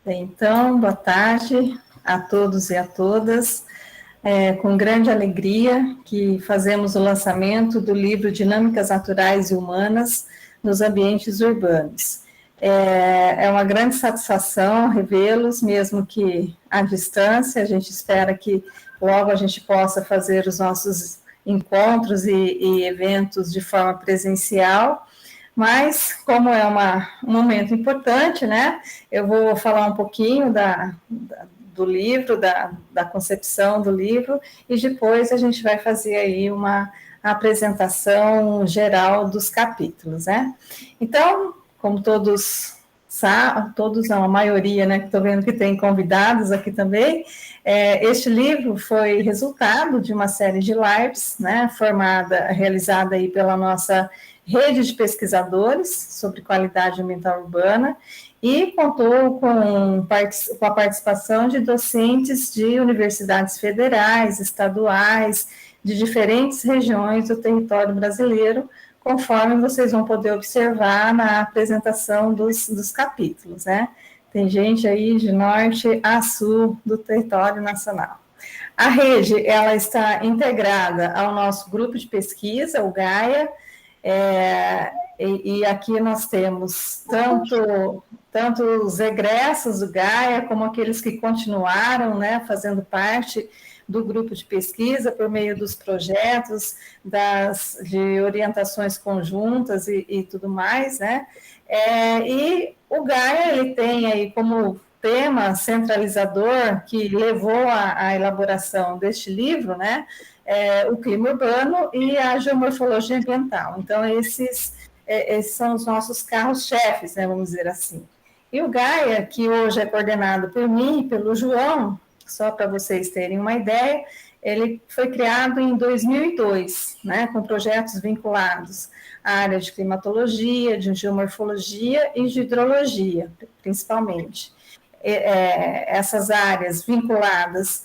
Bem, então, boa tarde a todos e a todas. Com grande alegria que fazemos o lançamento do livro Dinâmicas Naturais e Humanas nos Ambientes Urbanos. É uma grande satisfação revê-los, mesmo que à distância. A gente espera que logo a gente possa fazer os nossos encontros e eventos de forma presencial. Mas, como é um momento importante, né, eu vou falar um pouquinho do livro, da concepção do livro, e depois a gente vai fazer aí uma apresentação geral dos capítulos, né. Então, como todos sabem, todos não, a maioria, né, que estou vendo que tem convidados aqui também, este livro foi resultado de uma série de lives, né, realizada aí pela nossa rede de pesquisadores sobre qualidade ambiental urbana, e contou com a participação de docentes de universidades federais, estaduais, de diferentes regiões do território brasileiro, conforme vocês vão poder observar na apresentação dos capítulos, né? Tem gente aí de norte a sul do território nacional. A rede, ela está integrada ao nosso grupo de pesquisa, o GAIA, e aqui nós temos tanto os egressos do GAIA, como aqueles que continuaram, né, fazendo parte do grupo de pesquisa por meio dos projetos, de orientações conjuntas e tudo mais, né, e o GAIA, ele tem aí como tema centralizador que levou à elaboração deste livro, né, o clima urbano e a geomorfologia ambiental. Então, esses são os nossos carros-chefes, né, vamos dizer assim. E o GAIA, que hoje é coordenado por mim e pelo João, só para vocês terem uma ideia, ele foi criado em 2002, né, com projetos vinculados à área de climatologia, de geomorfologia e de hidrologia, principalmente. Essas áreas vinculadas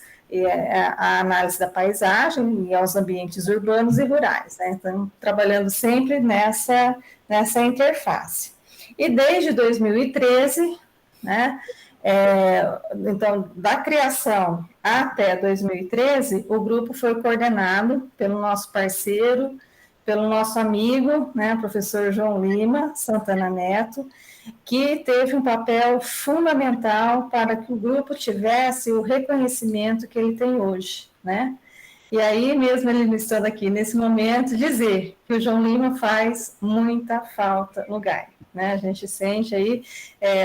à análise da paisagem e aos ambientes urbanos e rurais, né? Então, trabalhando sempre nessa interface. E desde 2013, né, então, da criação até 2013, o grupo foi coordenado pelo nosso parceiro, pelo nosso amigo, né, professor João Lima Santana Neto, que teve um papel fundamental para que o grupo tivesse o reconhecimento que ele tem hoje, né? E aí, mesmo ele estando aqui nesse momento, dizer que o João Lima faz muita falta no GAI, né? A gente sente aí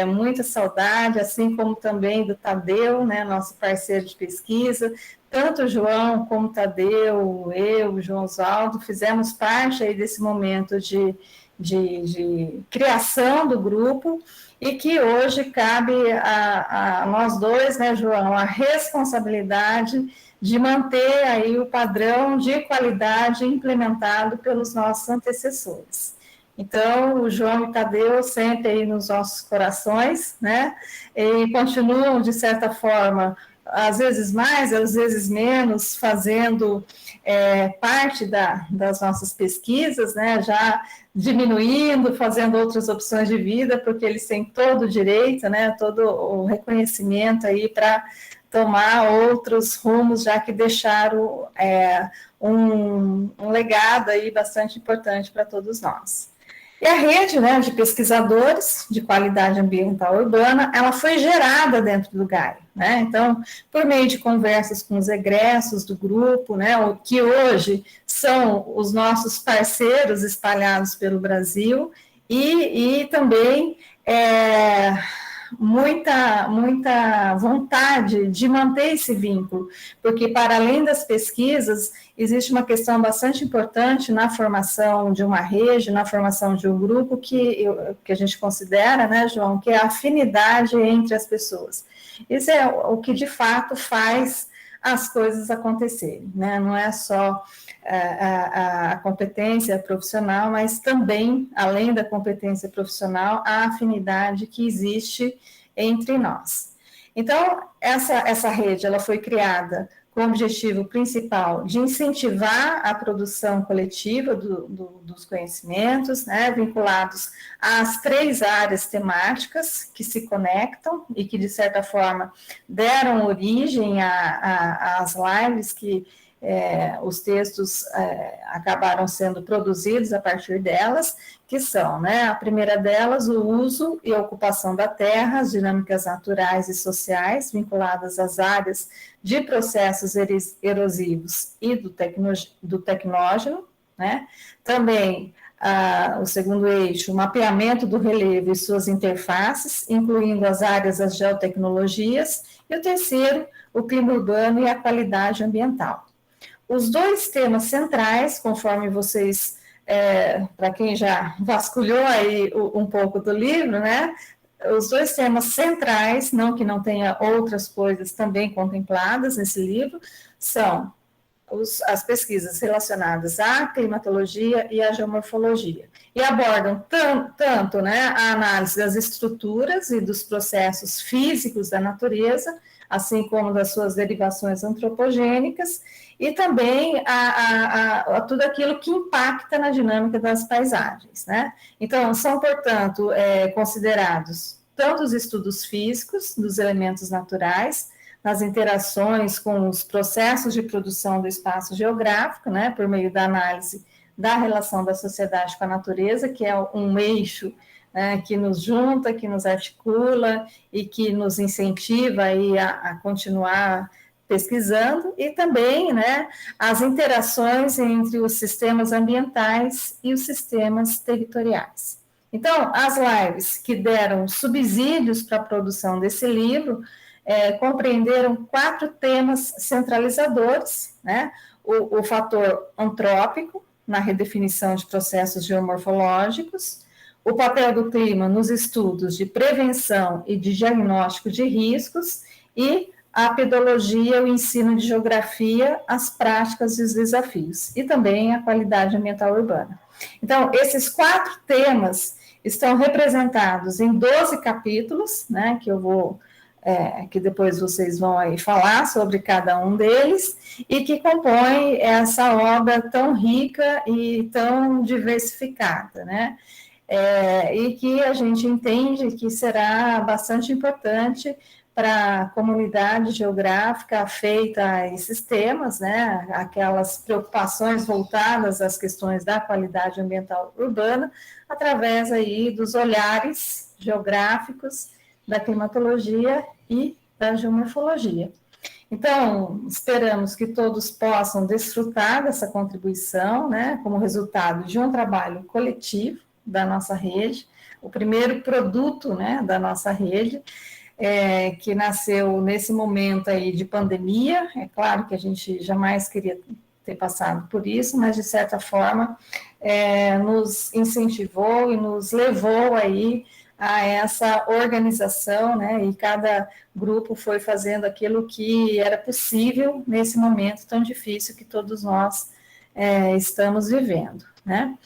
muita saudade, assim como também do Tadeu, né, nosso parceiro de pesquisa. Tanto o João como o Tadeu, eu, o João Osvaldo, fizemos parte aí desse momento de criação do grupo, e que hoje cabe a nós dois, né, João, a responsabilidade de manter aí o padrão de qualidade implementado pelos nossos antecessores. Então, o João e o Tadeu sempre aí nos nossos corações, né, e continuam, de certa forma, às vezes mais, às vezes menos, fazendo parte das nossas pesquisas, né, já diminuindo, fazendo outras opções de vida, porque eles têm todo o direito, né, todo o reconhecimento aí para tomar outros rumos, já que deixaram um legado aí bastante importante para todos nós. E a rede, né, de pesquisadores de qualidade ambiental urbana, ela foi gerada dentro do GAI, né? Então, por meio de conversas com os egressos do grupo, né, que hoje são os nossos parceiros espalhados pelo Brasil, e também muita vontade de manter esse vínculo, porque para além das pesquisas, existe uma questão bastante importante na formação de uma rede, na formação de um grupo, que a gente considera, né, João, que é a afinidade entre as pessoas. Isso é o que, de fato, faz as coisas acontecerem, né? Não é só a competência profissional, mas também, além da competência profissional, a afinidade que existe entre nós. Então, essa rede, ela foi criada com o objetivo principal de incentivar a produção coletiva dos conhecimentos, né, vinculados às 3 áreas temáticas que se conectam e que, de certa forma, deram origem às lives que os textos acabaram sendo produzidos a partir delas, que são, né, a primeira delas, o uso e ocupação da terra, as dinâmicas naturais e sociais vinculadas às áreas de processos erosivos e do tecnógeno, né, também o segundo eixo, o mapeamento do relevo e suas interfaces, incluindo as áreas das geotecnologias, e o terceiro, o clima urbano e a qualidade ambiental. Os 2 temas centrais, conforme vocês, para quem já vasculhou aí um pouco do livro, né, os 2 temas centrais, não que não tenha outras coisas também contempladas nesse livro, são as pesquisas relacionadas à climatologia e à geomorfologia, e abordam tanto, né, a análise das estruturas e dos processos físicos da natureza, assim como das suas derivações antropogênicas, e também a tudo aquilo que impacta na dinâmica das paisagens, né? Então, são, portanto, considerados tanto os estudos físicos dos elementos naturais, nas interações com os processos de produção do espaço geográfico, né, por meio da análise da relação da sociedade com a natureza, que é um eixo, né, que nos junta, que nos articula e que nos incentiva aí a continuar pesquisando, e também, né, as interações entre os sistemas ambientais e os sistemas territoriais. Então, as lives que deram subsídios para a produção desse livro compreenderam 4 temas centralizadores, né, o fator antrópico, na redefinição de processos geomorfológicos, o papel do clima nos estudos de prevenção e de diagnóstico de riscos, e a pedologia, o ensino de geografia, as práticas e os desafios, e também a qualidade ambiental urbana. Então, esses 4 temas estão representados em 12 capítulos, né, que eu vou, que depois vocês vão aí falar sobre cada um deles, e que compõem essa obra tão rica e tão diversificada, né, e que a gente entende que será bastante importante para a comunidade geográfica afeita a esses temas, né, aquelas preocupações voltadas às questões da qualidade ambiental urbana, através aí dos olhares geográficos, da climatologia e da geomorfologia. Então, esperamos que todos possam desfrutar dessa contribuição, né, como resultado de um trabalho coletivo da nossa rede, o primeiro produto, né, da nossa rede, que nasceu nesse momento aí de pandemia. É claro que a gente jamais queria ter passado por isso, mas de certa forma nos incentivou e nos levou aí a essa organização, né, e cada grupo foi fazendo aquilo que era possível nesse momento tão difícil que todos nós estamos vivendo, né.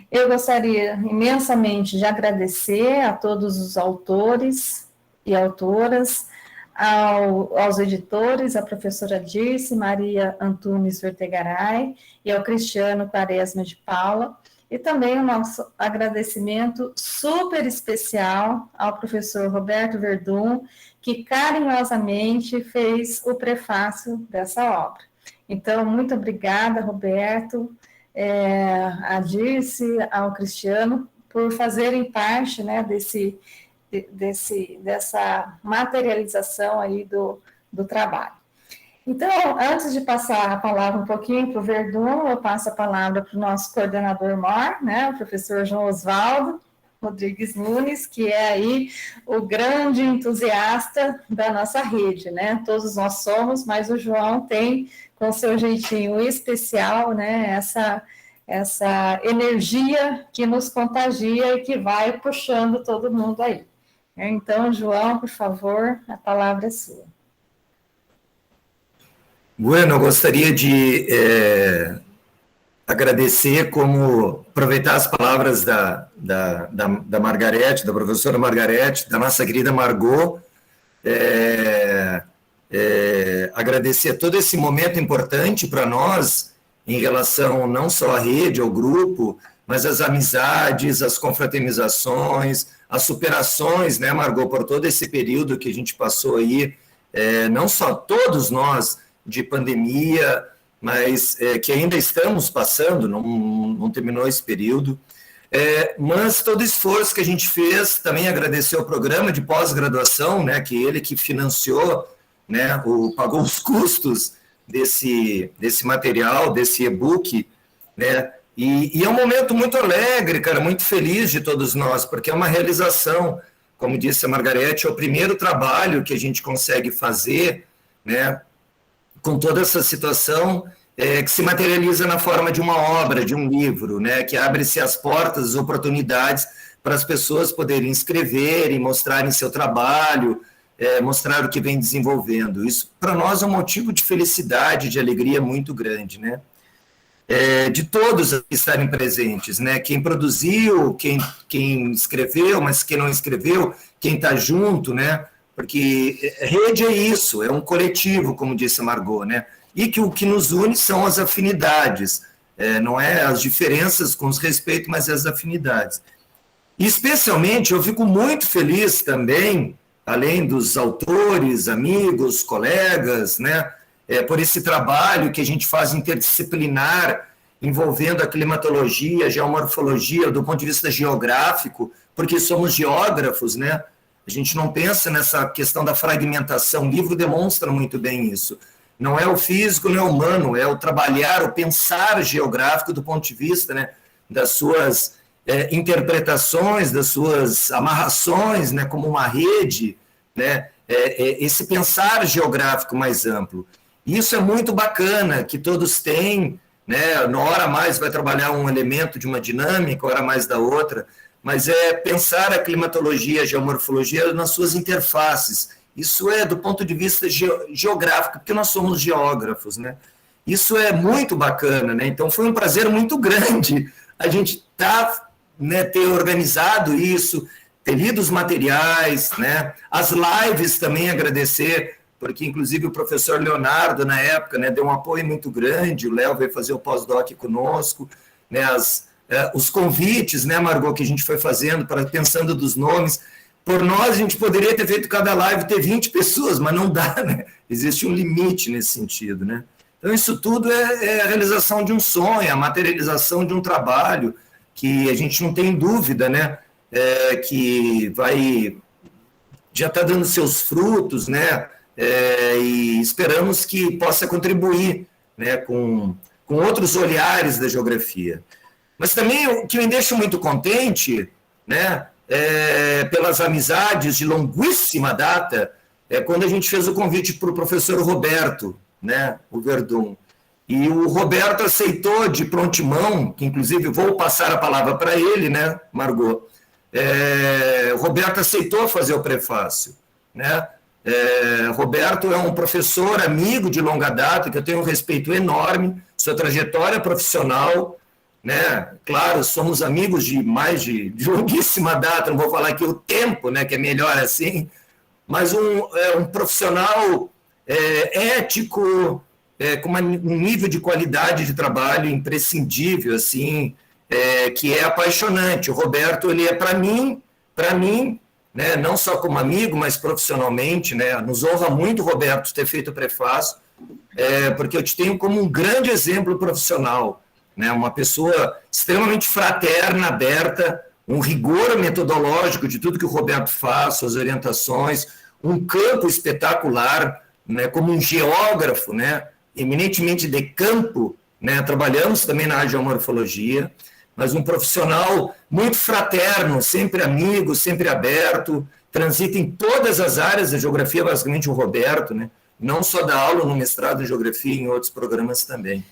Eu gostaria imensamente de agradecer a todos os autores e autoras, aos editores, a professora Dirce Maria Antunes Vertegaray e ao Cristiano Quaresma de Paula, e também o nosso agradecimento super especial ao professor Roberto Verdun, que carinhosamente fez o prefácio dessa obra. Então, muito obrigada, Roberto, a Dirce, ao Cristiano, por fazerem parte, né, dessa materialização aí do trabalho. Então, antes de passar a palavra um pouquinho para o Verdun, eu passo a palavra para o nosso coordenador maior, né, o professor João Osvaldo Rodrigues Nunes, que é aí o grande entusiasta da nossa rede, né, todos nós somos, mas o João tem, com seu jeitinho especial, né, essa energia que nos contagia e que vai puxando todo mundo aí. Então, João, por favor, a palavra é sua. Bueno, gostaria de agradecer, aproveitar as palavras da Margarete, da professora Margarete, da nossa querida Margot, agradecer todo esse momento importante para nós, em relação não só à rede, ao grupo, mas às amizades, às confraternizações, às superações, né, Margot, por todo esse período que a gente passou aí, não só todos nós, de pandemia, mas que ainda estamos passando, não terminou esse período, mas todo o esforço que a gente fez, também agradecer ao programa de pós-graduação, né, que ele que financiou, né, pagou os custos desse material, desse e-book, né, e é um momento muito alegre, cara, muito feliz de todos nós, porque é uma realização, como disse a Margarete, é o primeiro trabalho que a gente consegue fazer, né, com toda essa situação, que se materializa na forma de uma obra, de um livro, né, que abre-se as portas, as oportunidades para as pessoas poderem escrever e mostrarem seu trabalho, mostrar o que vem desenvolvendo. Isso, para nós, é um motivo de felicidade, de alegria muito grande, né? De todos estarem presentes, né? Quem produziu, quem escreveu, mas quem não escreveu, quem está junto, né? Porque rede é isso, é um coletivo, como disse a Margot, né? E que o que nos une são as afinidades, não é as diferenças com os respeitos, mas as afinidades. E, especialmente, eu fico muito feliz também, além dos autores, amigos, colegas, né, por esse trabalho que a gente faz interdisciplinar, envolvendo a climatologia, a geomorfologia, do ponto de vista geográfico, porque somos geógrafos, né? A gente não pensa nessa questão da fragmentação, o livro demonstra muito bem isso. Não é o físico, não é o humano, é o trabalhar, o pensar geográfico do ponto de vista, né, das suas interpretações, das suas amarrações, né, como uma rede, né, esse pensar geográfico mais amplo. Isso é muito bacana, que todos têm, né, na hora mais vai trabalhar um elemento de uma dinâmica, hora mais da outra, mas pensar a climatologia, a geomorfologia nas suas interfaces. Isso do ponto de vista geográfico, porque nós somos geógrafos, né? Isso é muito bacana, né? Então, foi um prazer muito grande a gente ter organizado isso, ter lido os materiais, né? As lives também agradecer, porque, inclusive, o professor Leonardo, na época, né, deu um apoio muito grande, o Léo veio fazer o pós-doc conosco, né? Os convites, né, Margot, que a gente foi fazendo, pensando dos nomes. Por nós, a gente poderia ter feito cada live ter 20 pessoas, mas não dá, né? Existe um limite nesse sentido, né? Então, isso tudo é a realização de um sonho, a materialização de um trabalho que a gente não tem dúvida, né? Que já está dando seus frutos, né? E esperamos que possa contribuir, né, com outros olhares da geografia. Mas também o que me deixa muito contente, né, pelas amizades de longuíssima data, quando a gente fez o convite para o professor Roberto, né, o Verdun, e o Roberto aceitou de prontimão, que inclusive vou passar a palavra para ele, né, Margot, o Roberto aceitou fazer o prefácio, né. Roberto é um professor, amigo de longa data, que eu tenho um respeito enorme, sua trajetória profissional, né? Claro, somos amigos de longuíssima data, não vou falar aqui o tempo, né, que é melhor assim, mas um profissional ético, com um nível de qualidade de trabalho imprescindível, assim, que é apaixonante. O Roberto, ele para mim, né, não só como amigo, mas profissionalmente, né, nos honra muito, Roberto, ter feito o prefácio, porque eu te tenho como um grande exemplo profissional, né, uma pessoa extremamente fraterna, aberta, um rigor metodológico de tudo que o Roberto faz, suas orientações, um campo espetacular, né, como um geógrafo, né, eminentemente de campo, né, trabalhamos também na geomorfologia, mas um profissional muito fraterno, sempre amigo, sempre aberto, transita em todas as áreas da geografia, basicamente o Roberto, né, não só dá aula no mestrado em geografia, em outros programas também.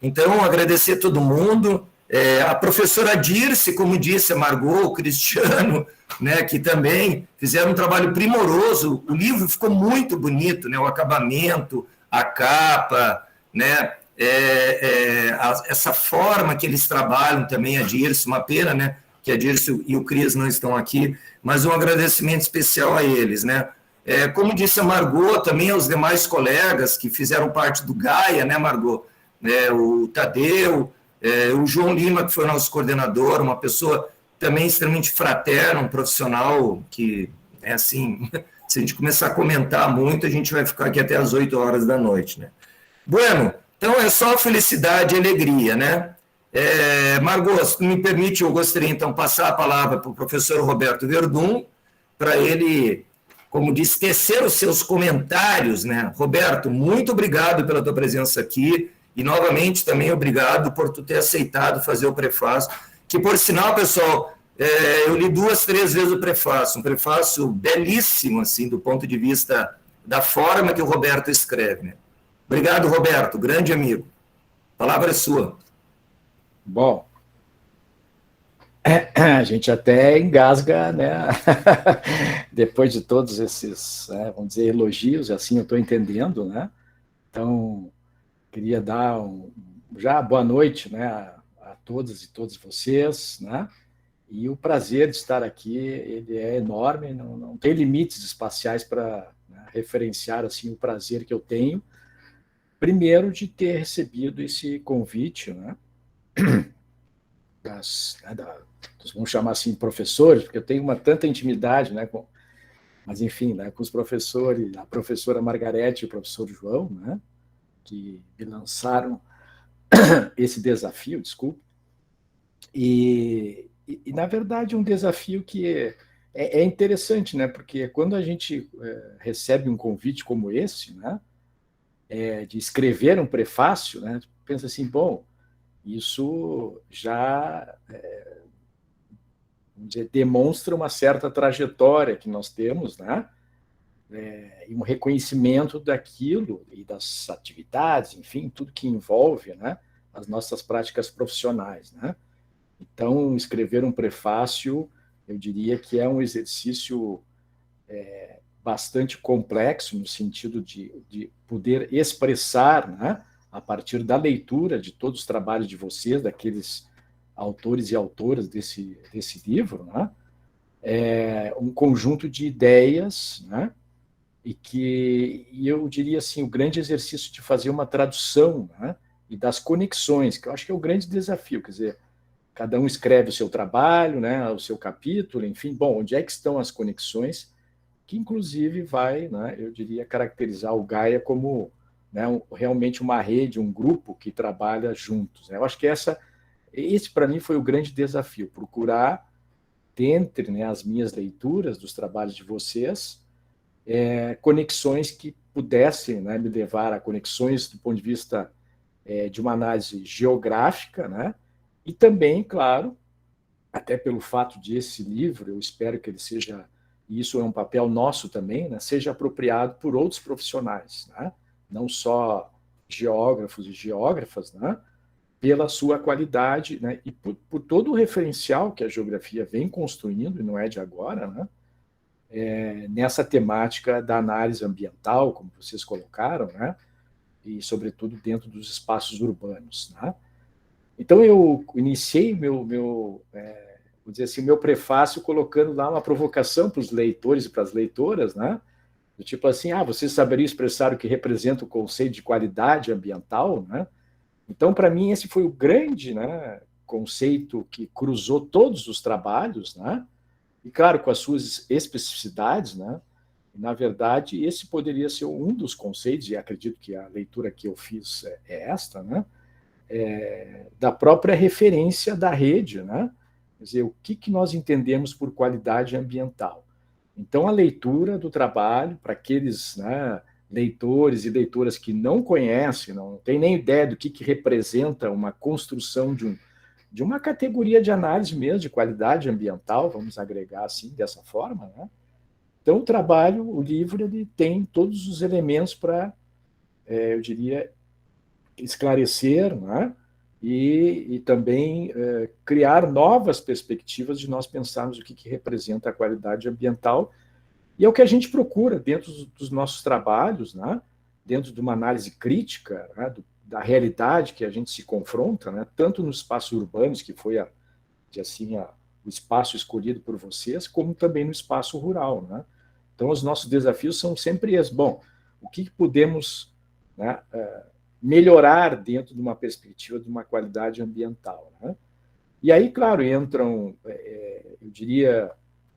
Então, agradecer a todo mundo, a professora Dirce, como disse a Margot, o Cristiano, né, que também fizeram um trabalho primoroso, o livro ficou muito bonito, né, o acabamento, a capa, né, essa forma que eles trabalham também, a Dirce, uma pena, né, que a Dirce e o Cris não estão aqui, mas um agradecimento especial a eles, né. Como disse a Margot, também aos demais colegas que fizeram parte do Gaia, né, Margot? O Tadeu, o João Lima, que foi nosso coordenador, uma pessoa também extremamente fraterna, um profissional que, assim, se a gente começar a comentar muito, a gente vai ficar aqui até as 8 horas da noite, né? Bueno, então é só felicidade e alegria, né? Margot, se me permite, eu gostaria então passar a palavra para o professor Roberto Verdun, para ele, como disse, tecer os seus comentários, né? Roberto, muito obrigado pela tua presença aqui e, novamente, também obrigado por tu ter aceitado fazer o prefácio, que, por sinal, pessoal, eu li 2, 3 vezes o prefácio, um prefácio belíssimo, assim, do ponto de vista da forma que o Roberto escreve, né? Obrigado, Roberto, grande amigo. A palavra é sua. Bom, a gente até engasga, né? Depois de todos esses, vamos dizer, elogios, assim eu estou entendendo, né? Então, queria dar já boa noite, né, a todas e todos vocês, né? E o prazer de estar aqui, ele é enorme, não tem limites espaciais para, né, referenciar assim o prazer que eu tenho, primeiro de ter recebido esse convite, né? Vamos chamar assim professores, porque eu tenho uma tanta intimidade, né, mas enfim, né, com os professores, a professora Margarete e o professor João, né, que me lançaram esse desafio, desculpe, e na verdade um desafio que é interessante, né, porque quando a gente recebe um convite como esse, né, de escrever um prefácio, né, pensa assim, bom, isso já vamos dizer, demonstra uma certa trajetória que nós temos, né? E um reconhecimento daquilo e das atividades, enfim, tudo que envolve, né, as nossas práticas profissionais, né? Então, escrever um prefácio, eu diria que é um exercício bastante complexo, no sentido de poder expressar, né, a partir da leitura de todos os trabalhos de vocês, daqueles autores e autoras desse livro, né, um conjunto de ideias, né, e eu diria assim, o grande exercício de fazer uma tradução, né, e das conexões, que eu acho que é o grande desafio, quer dizer, cada um escreve o seu trabalho, né, o seu capítulo, enfim, bom, onde é que estão as conexões, que inclusive vai, né, eu diria, caracterizar o Gaia como, né, realmente uma rede, um grupo que trabalha juntos, né? Eu acho que esse para mim foi o grande desafio, procurar, dentre, né, as minhas leituras dos trabalhos de vocês, conexões que pudessem, né, me levar a conexões do ponto de vista de uma análise geográfica, né, e também, claro, até pelo fato de esse livro, eu espero que ele seja, e isso é um papel nosso também, né, seja apropriado por outros profissionais, né, não só geógrafos e geógrafas, né, pela sua qualidade, né, e por todo o referencial que a geografia vem construindo, e não é de agora, né, nessa temática da análise ambiental, como vocês colocaram, né, e, sobretudo, dentro dos espaços urbanos, né. Então, eu iniciei vou dizer assim, o meu prefácio colocando lá uma provocação para os leitores e para as leitoras, né, do tipo assim, vocês saberiam expressar o que representa o conceito de qualidade ambiental, né? Então, para mim, esse foi o grande, né, conceito que cruzou todos os trabalhos, né? E, claro, com as suas especificidades, né? E, na verdade, esse poderia ser um dos conceitos, e acredito que a leitura que eu fiz é esta, né? Da própria referência da rede, né? Quer dizer, o que nós entendemos por qualidade ambiental. Então, a leitura do trabalho, para aqueles, né, leitores e leitoras que não conhecem, não têm nem ideia do que representa uma construção de uma categoria de análise mesmo, de qualidade ambiental, vamos agregar assim, dessa forma, né? Então, o trabalho, o livro, ele tem todos os elementos para, eu diria, esclarecer, né? E também criar novas perspectivas de nós pensarmos o que representa a qualidade ambiental, e é o que a gente procura dentro dos nossos trabalhos, né? Dentro de uma análise crítica, né, da realidade que a gente se confronta, né, tanto nos espaços urbanos, que foi o espaço escolhido por vocês, como também no espaço rural, né? Então, os nossos desafios são sempre esses. Bom, o que podemos, né, melhorar dentro de uma perspectiva de uma qualidade ambiental, né? E aí, claro, entram, eu diria,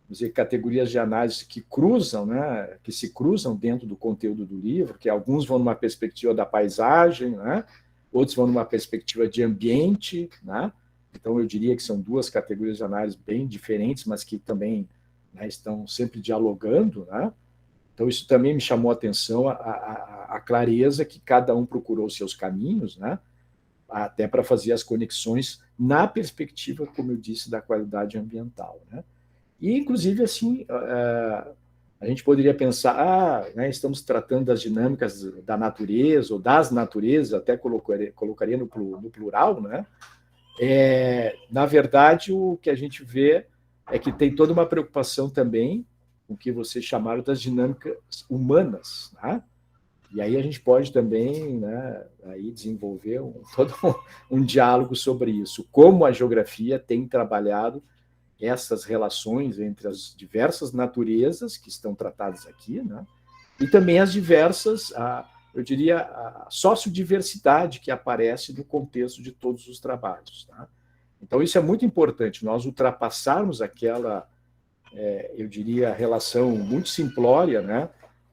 dizer, categorias de análise que cruzam, né, que se cruzam dentro do conteúdo do livro, que alguns vão numa perspectiva da paisagem, né, outros vão numa perspectiva de ambiente, né? Então, eu diria que são duas categorias de análise bem diferentes, mas que também, né, estão sempre dialogando, né? Então, isso também me chamou a atenção, a clareza que cada um procurou seus caminhos, né? Até para fazer as conexões na perspectiva, como eu disse, da qualidade ambiental, né? E, inclusive, assim, a gente poderia pensar, né, estamos tratando das dinâmicas da natureza, ou das naturezas, até colocaria no plural, né? Na verdade, o que a gente vê é que tem toda uma preocupação também com o que vocês chamaram das dinâmicas humanas, né? E aí a gente pode também, né, aí desenvolver todo um diálogo sobre isso, como a geografia tem trabalhado essas relações entre as diversas naturezas que estão tratadas aqui, né, e também as diversas, eu diria, a sociodiversidade que aparece no contexto de todos os trabalhos. Tá? Então, isso é muito importante, nós ultrapassarmos aquela, eu diria, relação muito simplória, né,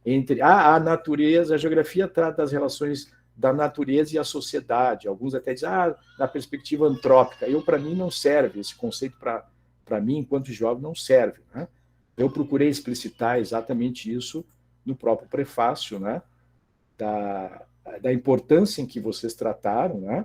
entre a natureza, a geografia trata das relações da natureza e a sociedade. Alguns até dizem, na perspectiva antrópica. Para mim, não serve. Esse conceito, para mim, enquanto geógrafo, não serve. Né? Eu procurei explicitar exatamente isso no próprio prefácio, né? Da importância em que vocês trataram, né?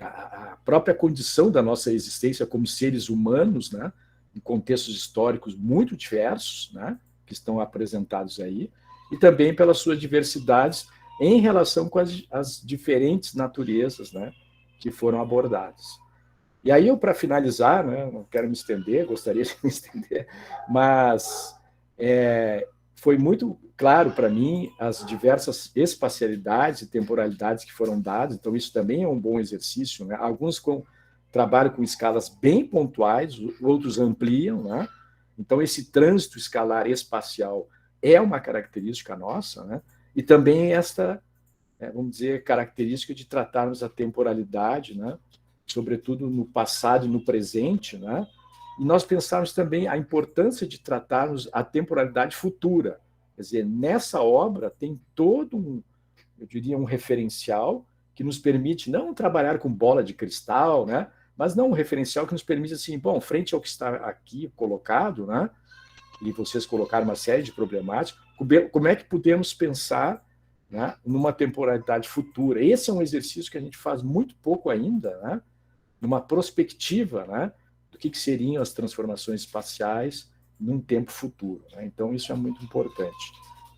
A própria condição da nossa existência como seres humanos, né? Em contextos históricos muito diversos, né? Que estão apresentados aí, e também pelas suas diversidades em relação com as diferentes naturezas, né, que foram abordadas. E aí, para finalizar, né, não quero me estender, gostaria de me estender, mas foi muito claro para mim as diversas espacialidades e temporalidades que foram dadas, então isso também é um bom exercício. Né? Alguns trabalham com escalas bem pontuais, outros ampliam, né? Então, esse trânsito escalar espacial é uma característica nossa, né? E também esta, vamos dizer, característica de tratarmos a temporalidade, né? Sobretudo no passado e no presente, né? E nós pensarmos também a importância de tratarmos a temporalidade futura. Quer dizer, nessa obra tem todo eu diria, um referencial que nos permite não trabalhar com bola de cristal, né? Mas não um referencial que nos permite, assim, bom, frente ao que está aqui colocado, né? E vocês colocaram uma série de problemáticas, como é que podemos pensar, né, numa temporalidade futura? Esse é um exercício que a gente faz muito pouco ainda, né? Numa prospectiva, né, do que seriam as transformações espaciais num tempo futuro. Né? Então, isso é muito importante.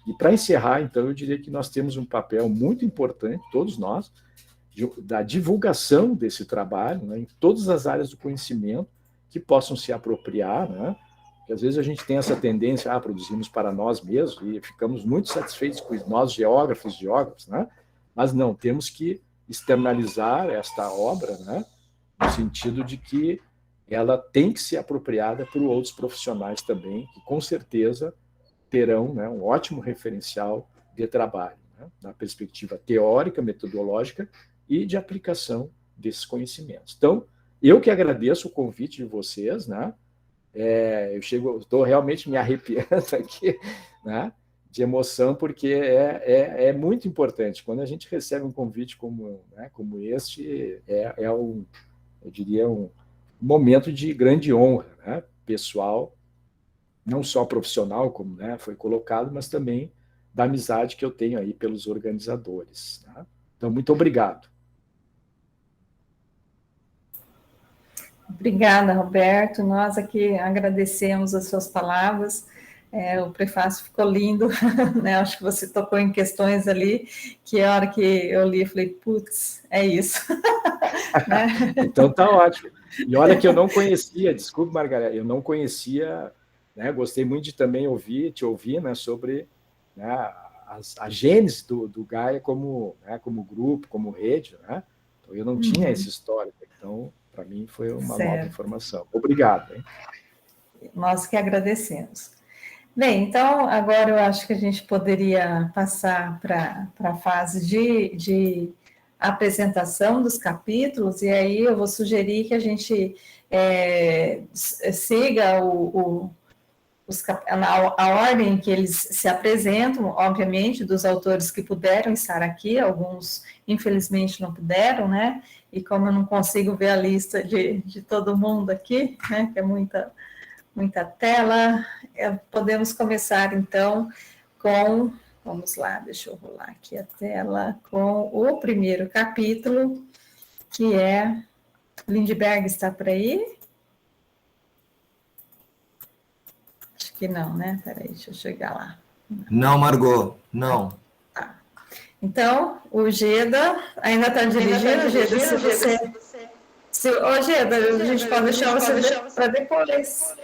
E, para encerrar, então, eu diria que nós temos um papel muito importante, todos nós, da divulgação desse trabalho, né, em todas as áreas do conhecimento que possam se apropriar, né? Porque às vezes a gente tem essa tendência, produzimos para nós mesmos e ficamos muito satisfeitos com nós, geógrafos, né? Mas não, temos que externalizar esta obra, né? No sentido de que ela tem que ser apropriada por outros profissionais também, que com certeza terão, né, um ótimo referencial de trabalho, né? Na perspectiva teórica, metodológica e de aplicação desses conhecimentos. Então, eu que agradeço o convite de vocês, né? Estou realmente me arrepiando aqui, né? De emoção, porque é muito importante. Quando a gente recebe um convite como este, eu diria, um momento de grande honra, né? Pessoal, não só profissional, como, né, foi colocado, mas também da amizade que eu tenho aí pelos organizadores. Né? Então, muito obrigado. Obrigada, Roberto. Nós aqui agradecemos as suas palavras. O prefácio ficou lindo, né? Acho que você tocou em questões ali que a hora que eu li, eu falei, putz, é isso. Né? Então tá ótimo. E olha que eu não conhecia, desculpe, Margarida, eu não conhecia, né? Gostei muito de também te ouvir, né, sobre, né, a gênese do Gaia como, né, como grupo, como rede, né? Então eu não tinha essa história, então para mim foi uma nova informação. Obrigado. Hein? Nós que agradecemos. Bem, então agora eu acho que a gente poderia passar para a fase de apresentação dos capítulos, e aí eu vou sugerir que a gente siga a ordem que eles se apresentam, obviamente, dos autores que puderam estar aqui, alguns infelizmente não puderam, né? E como eu não consigo ver a lista de todo mundo aqui, né? Que é muita tela, podemos começar então com, vamos lá, deixa eu rolar aqui a tela, com o primeiro capítulo, que é, Lindbergh está por aí? Acho que não, né? Peraí, deixa eu chegar lá. Não, Margot, não. Tá. Então, o Geda ainda está dirigindo, Geda, se você... Ô, Geda, a gente pode deixar você para depois.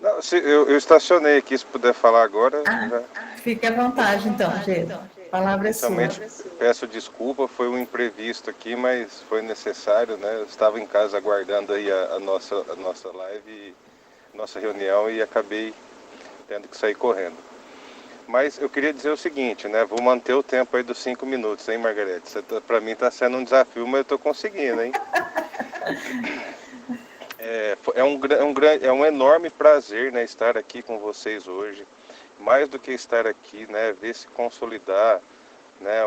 Não, eu estacionei aqui, se puder falar agora. Já... Fique à vontade, então, Geda. A palavra é sua. Inicialmente, peço desculpa, foi um imprevisto aqui, mas foi necessário, né? Eu estava em casa aguardando aí a nossa live, nossa reunião, e acabei tendo que sair correndo. Mas eu queria dizer o seguinte, né? Vou manter o tempo aí dos 5 minutos, hein, Margarete? Para mim está sendo um desafio, mas eu estou conseguindo, hein? É um enorme prazer, né, estar aqui com vocês hoje. Mais do que estar aqui, né, ver se consolidar, né,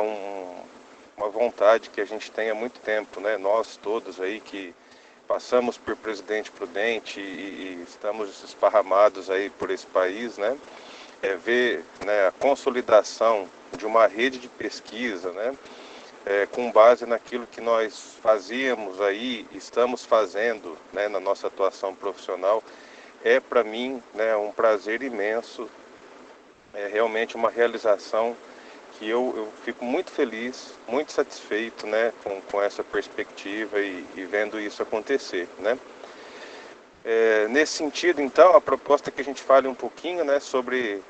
uma vontade que a gente tem há muito tempo, né, nós todos aí que passamos por Presidente Prudente e estamos esparramados aí por esse país, né, ver, né, a consolidação de uma rede de pesquisa, né, com base naquilo que nós fazíamos aí, estamos fazendo, né, na nossa atuação profissional, para mim, né, um prazer imenso, é realmente uma realização que eu fico muito feliz, muito satisfeito, né, com essa perspectiva e vendo isso acontecer, né. Nesse sentido, então, a proposta é que a gente fale um pouquinho, né, sobre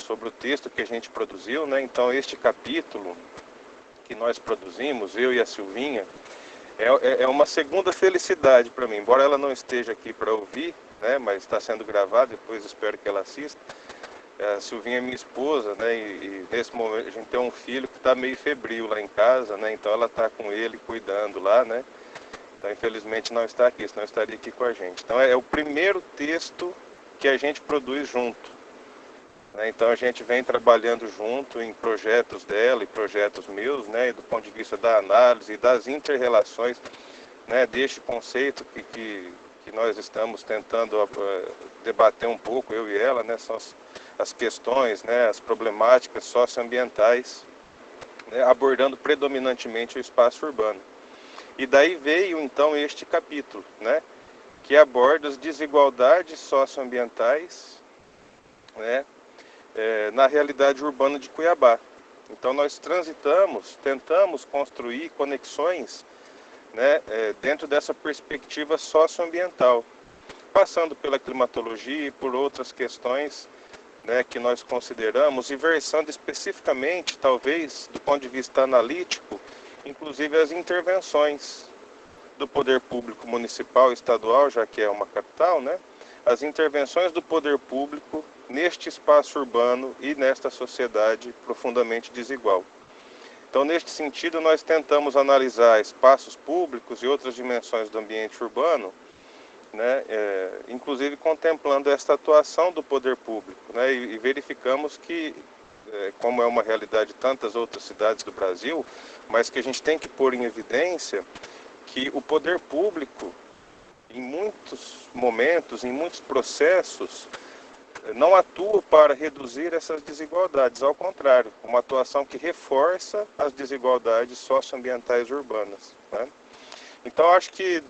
o texto que a gente produziu, né. Então, este capítulo que nós produzimos, eu e a Silvinha, é uma segunda felicidade para mim, embora ela não esteja aqui para ouvir, né, mas está sendo gravado, depois espero que ela assista. A Silvinha é minha esposa, né, e nesse momento a gente tem um filho que está meio febril lá em casa, né, então ela está com ele cuidando lá, né, então infelizmente não está aqui, senão estaria aqui com a gente. Então é o primeiro texto que a gente produz junto. Então a gente vem trabalhando junto em projetos dela e projetos meus, né, do ponto de vista da análise e das inter-relações, né, deste conceito que nós estamos tentando debater um pouco, eu e ela, né, são as questões, né, as problemáticas socioambientais, né, abordando predominantemente o espaço urbano. E daí veio então este capítulo, né, que aborda as desigualdades socioambientais, né, na realidade urbana de Cuiabá. Então nós tentamos construir conexões, né, dentro dessa perspectiva socioambiental, passando pela climatologia e por outras questões, né, que nós consideramos, e versando especificamente, talvez, do ponto de vista analítico, inclusive as intervenções do poder público municipal e estadual, já que é uma capital, né, as intervenções do poder público neste espaço urbano e nesta sociedade profundamente desigual. Então, neste sentido, nós tentamos analisar espaços públicos e outras dimensões do ambiente urbano, né, inclusive contemplando esta atuação do poder público, né, e verificamos que, como é uma realidade de tantas outras cidades do Brasil, mas que a gente tem que pôr em evidência que o poder público, em muitos momentos, em muitos processos, não atua para reduzir essas desigualdades, ao contrário, uma atuação que reforça as desigualdades socioambientais urbanas, né? Então, acho que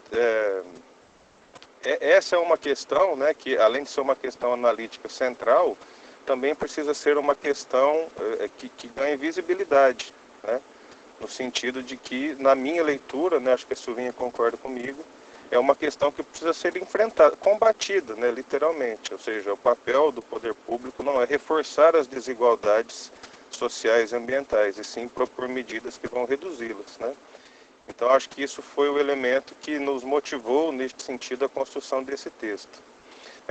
essa é uma questão, né, que além de ser uma questão analítica central, também precisa ser uma questão que ganha visibilidade, né? No sentido de que, na minha leitura, né, acho que a Silvinha concorda comigo, é uma questão que precisa ser enfrentada, combatida, né, literalmente. Ou seja, o papel do poder público não é reforçar as desigualdades sociais e ambientais, e sim propor medidas que vão reduzi-las, né? Então, acho que isso foi o elemento que nos motivou, neste sentido, a construção desse texto.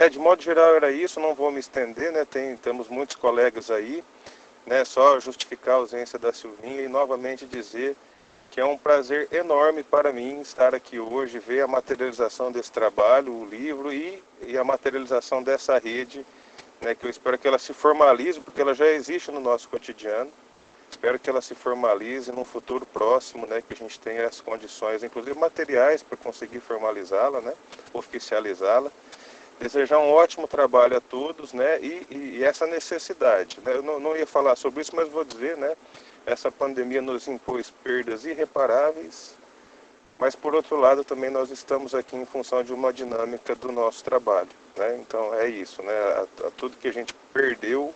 De modo geral era isso, não vou me estender, né? Temos muitos colegas aí, né? Só justificar a ausência da Silvinha e novamente dizer que é um prazer enorme para mim estar aqui hoje, ver a materialização desse trabalho, o livro e a materialização dessa rede, né? Que eu espero que ela se formalize, porque ela já existe no nosso cotidiano. Espero que ela se formalize num futuro próximo, né? Que a gente tenha as condições, inclusive materiais, para conseguir formalizá-la, né? Oficializá-la. Desejar um ótimo trabalho a todos, né? E essa necessidade, né? Eu não ia falar sobre isso, mas vou dizer, né? Essa pandemia nos impôs perdas irreparáveis, mas por outro lado também nós estamos aqui em função de uma dinâmica do nosso trabalho, né? Então é isso, né? A tudo que a gente perdeu,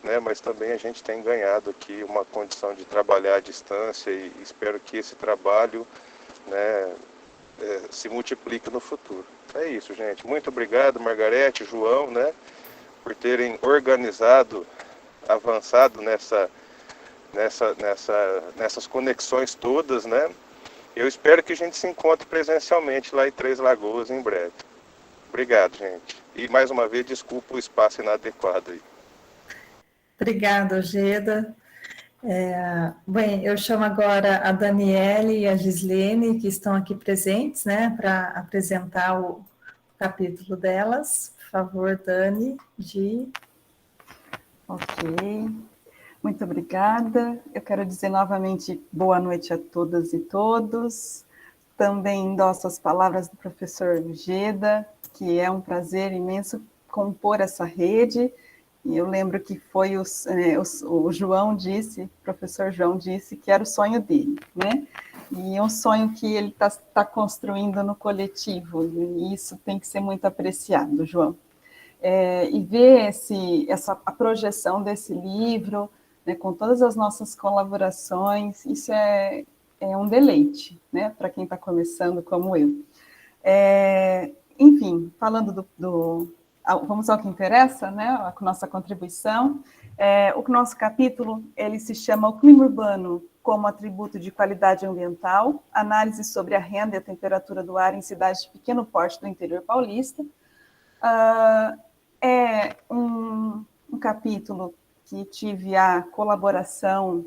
né? Mas também a gente tem ganhado aqui uma condição de trabalhar à distância e espero que esse trabalho, né? Se multiplique no futuro. É isso, gente. Muito obrigado, Margarete, João, né, por terem organizado, avançado nessas conexões todas, né? Eu espero que a gente se encontre presencialmente lá em Três Lagoas em breve. Obrigado, gente. E mais uma vez, desculpa o espaço inadequado aí. Obrigada, Ojeda. Bem, eu chamo agora a Daniele e a Gislene, que estão aqui presentes, né, para apresentar o capítulo delas. Por favor, Dani, Gi. Ok, muito obrigada. Eu quero dizer novamente boa noite a todas e todos. Também endosso as palavras do professor Ojeda, que é um prazer imenso compor essa rede. E eu lembro que foi o João disse, o professor João disse que era o sonho dele, né? E é um sonho que ele está construindo no coletivo, e isso tem que ser muito apreciado, João. E ver a projeção desse livro, né, com todas as nossas colaborações, isso é um deleite, né, para quem está começando como eu. Enfim, falando vamos ao que interessa, né, a nossa contribuição. O nosso capítulo, ele se chama O Clima Urbano como Atributo de Qualidade Ambiental, análise sobre a renda e a temperatura do ar em cidades de pequeno porte do interior paulista. É um capítulo que tive a colaboração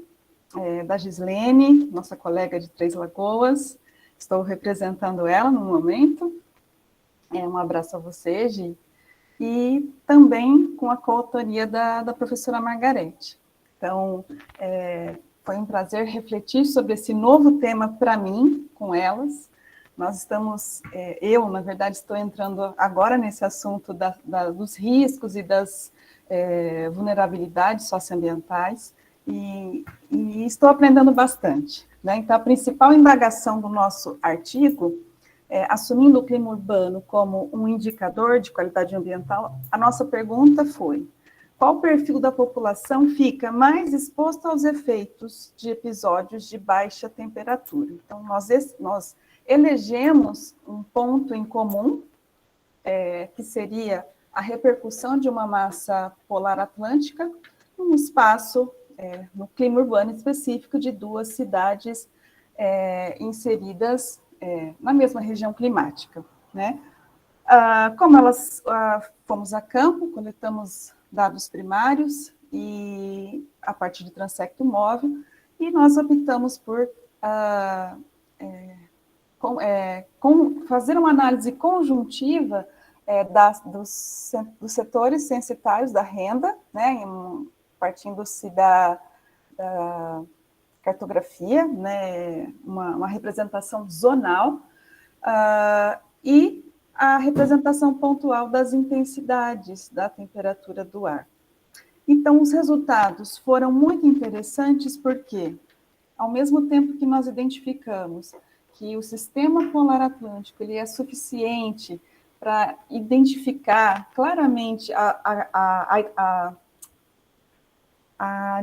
da Gislene, nossa colega de Três Lagoas, estou representando ela no momento. Um abraço a você, Gi. E também com a coautoria da professora Margarete. Então, foi um prazer refletir sobre esse novo tema para mim, com elas. Nós estamos, eu, na verdade, estou entrando agora nesse assunto dos riscos e das vulnerabilidades socioambientais, e estou aprendendo bastante, né? Então, a principal indagação do nosso artigo, assumindo o clima urbano como um indicador de qualidade ambiental, a nossa pergunta foi: qual perfil da população fica mais exposto aos efeitos de episódios de baixa temperatura? Então, nós elegemos um ponto em comum, que seria a repercussão de uma massa polar atlântica num espaço, no clima urbano específico de duas cidades inseridas na mesma região climática, né? Como fomos a campo, coletamos dados primários e a partir de transecto móvel, e nós optamos por fazer uma análise conjuntiva dos setores censitários da renda, né, partindo-se da cartografia, né, uma representação zonal, e a representação pontual das intensidades da temperatura do ar. Então, os resultados foram muito interessantes porque, ao mesmo tempo que nós identificamos que o sistema polar atlântico ele é suficiente para identificar claramente a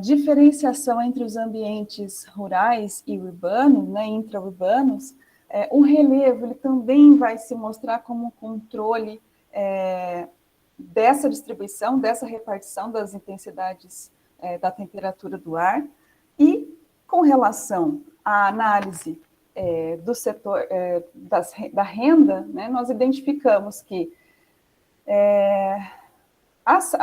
diferenciação entre os ambientes rurais e urbanos, né, intra-urbanos, o relevo ele também vai se mostrar como um controle dessa distribuição, dessa repartição das intensidades da temperatura do ar. E, com relação à análise do setor da renda, né, nós identificamos que As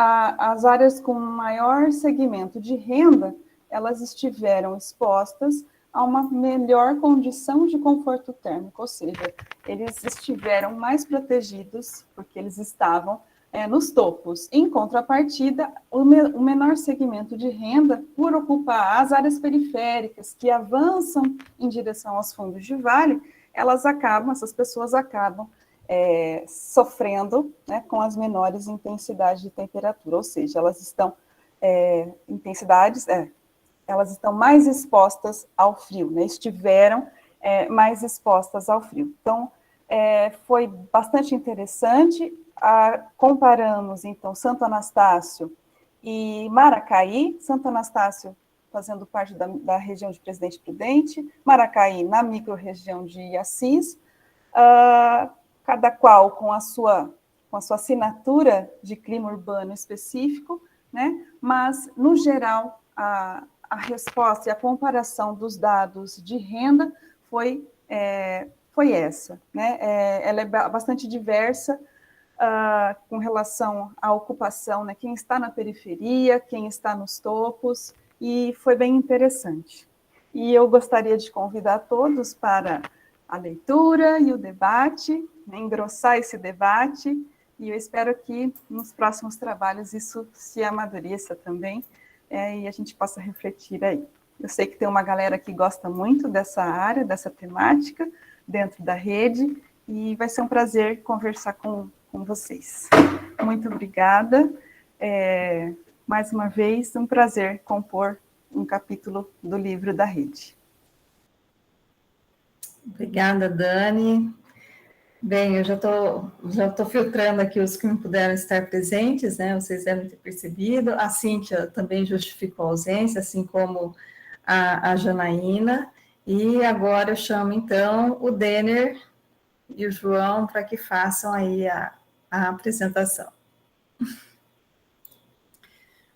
áreas com maior segmento de renda, elas estiveram expostas a uma melhor condição de conforto térmico, ou seja, eles estiveram mais protegidos, porque eles estavam nos topos. Em contrapartida, o menor segmento de renda, por ocupar as áreas periféricas, que avançam em direção aos fundos de vale, essas pessoas acabam sofrendo, né, com as menores intensidades de temperatura, ou seja, elas estão elas estão mais expostas ao frio, né, estiveram mais expostas ao frio. Então, foi bastante interessante. Comparamos, então, Santo Anastácio e Maracaí, Santo Anastácio fazendo parte da região de Presidente Prudente, Maracaí na micro-região de Assis, cada qual com a sua assinatura de clima urbano específico, né? Mas, no geral, a resposta e a comparação dos dados de renda foi essa, né? Ela é bastante diversa com relação à ocupação, né? Quem está na periferia, quem está nos topos, e foi bem interessante. E eu gostaria de convidar todos para a leitura e o debate, né, engrossar esse debate, e eu espero que nos próximos trabalhos isso se amadureça também, e a gente possa refletir aí. Eu sei que tem uma galera que gosta muito dessa área, dessa temática, dentro da rede, e vai ser um prazer conversar com vocês. Muito obrigada. Mais uma vez, um prazer compor um capítulo do livro da rede. Obrigada, Dani. Bem, eu já tô filtrando aqui os que não puderam estar presentes, né? Vocês devem ter percebido. A Cíntia também justificou a ausência, assim como a Janaína. E agora eu chamo, então, o Denner e o João para que façam aí a apresentação.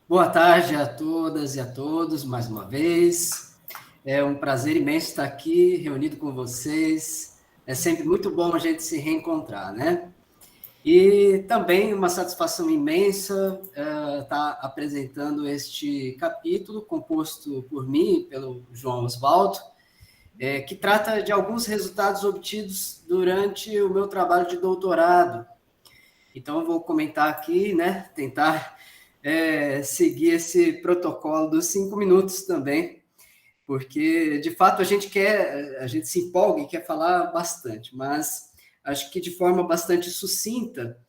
Boa tarde a todas e a todos, mais uma vez. É um prazer imenso estar aqui, reunido com vocês. É sempre muito bom a gente se reencontrar, né? E também uma satisfação imensa estar apresentando este capítulo, composto por mim e pelo João Osvaldo, que trata de alguns resultados obtidos durante o meu trabalho de doutorado. Então, eu vou comentar aqui, né? Tentar seguir esse protocolo dos 5 minutos também, porque, de fato, a gente se empolga e quer falar bastante, mas acho que de forma bastante sucinta,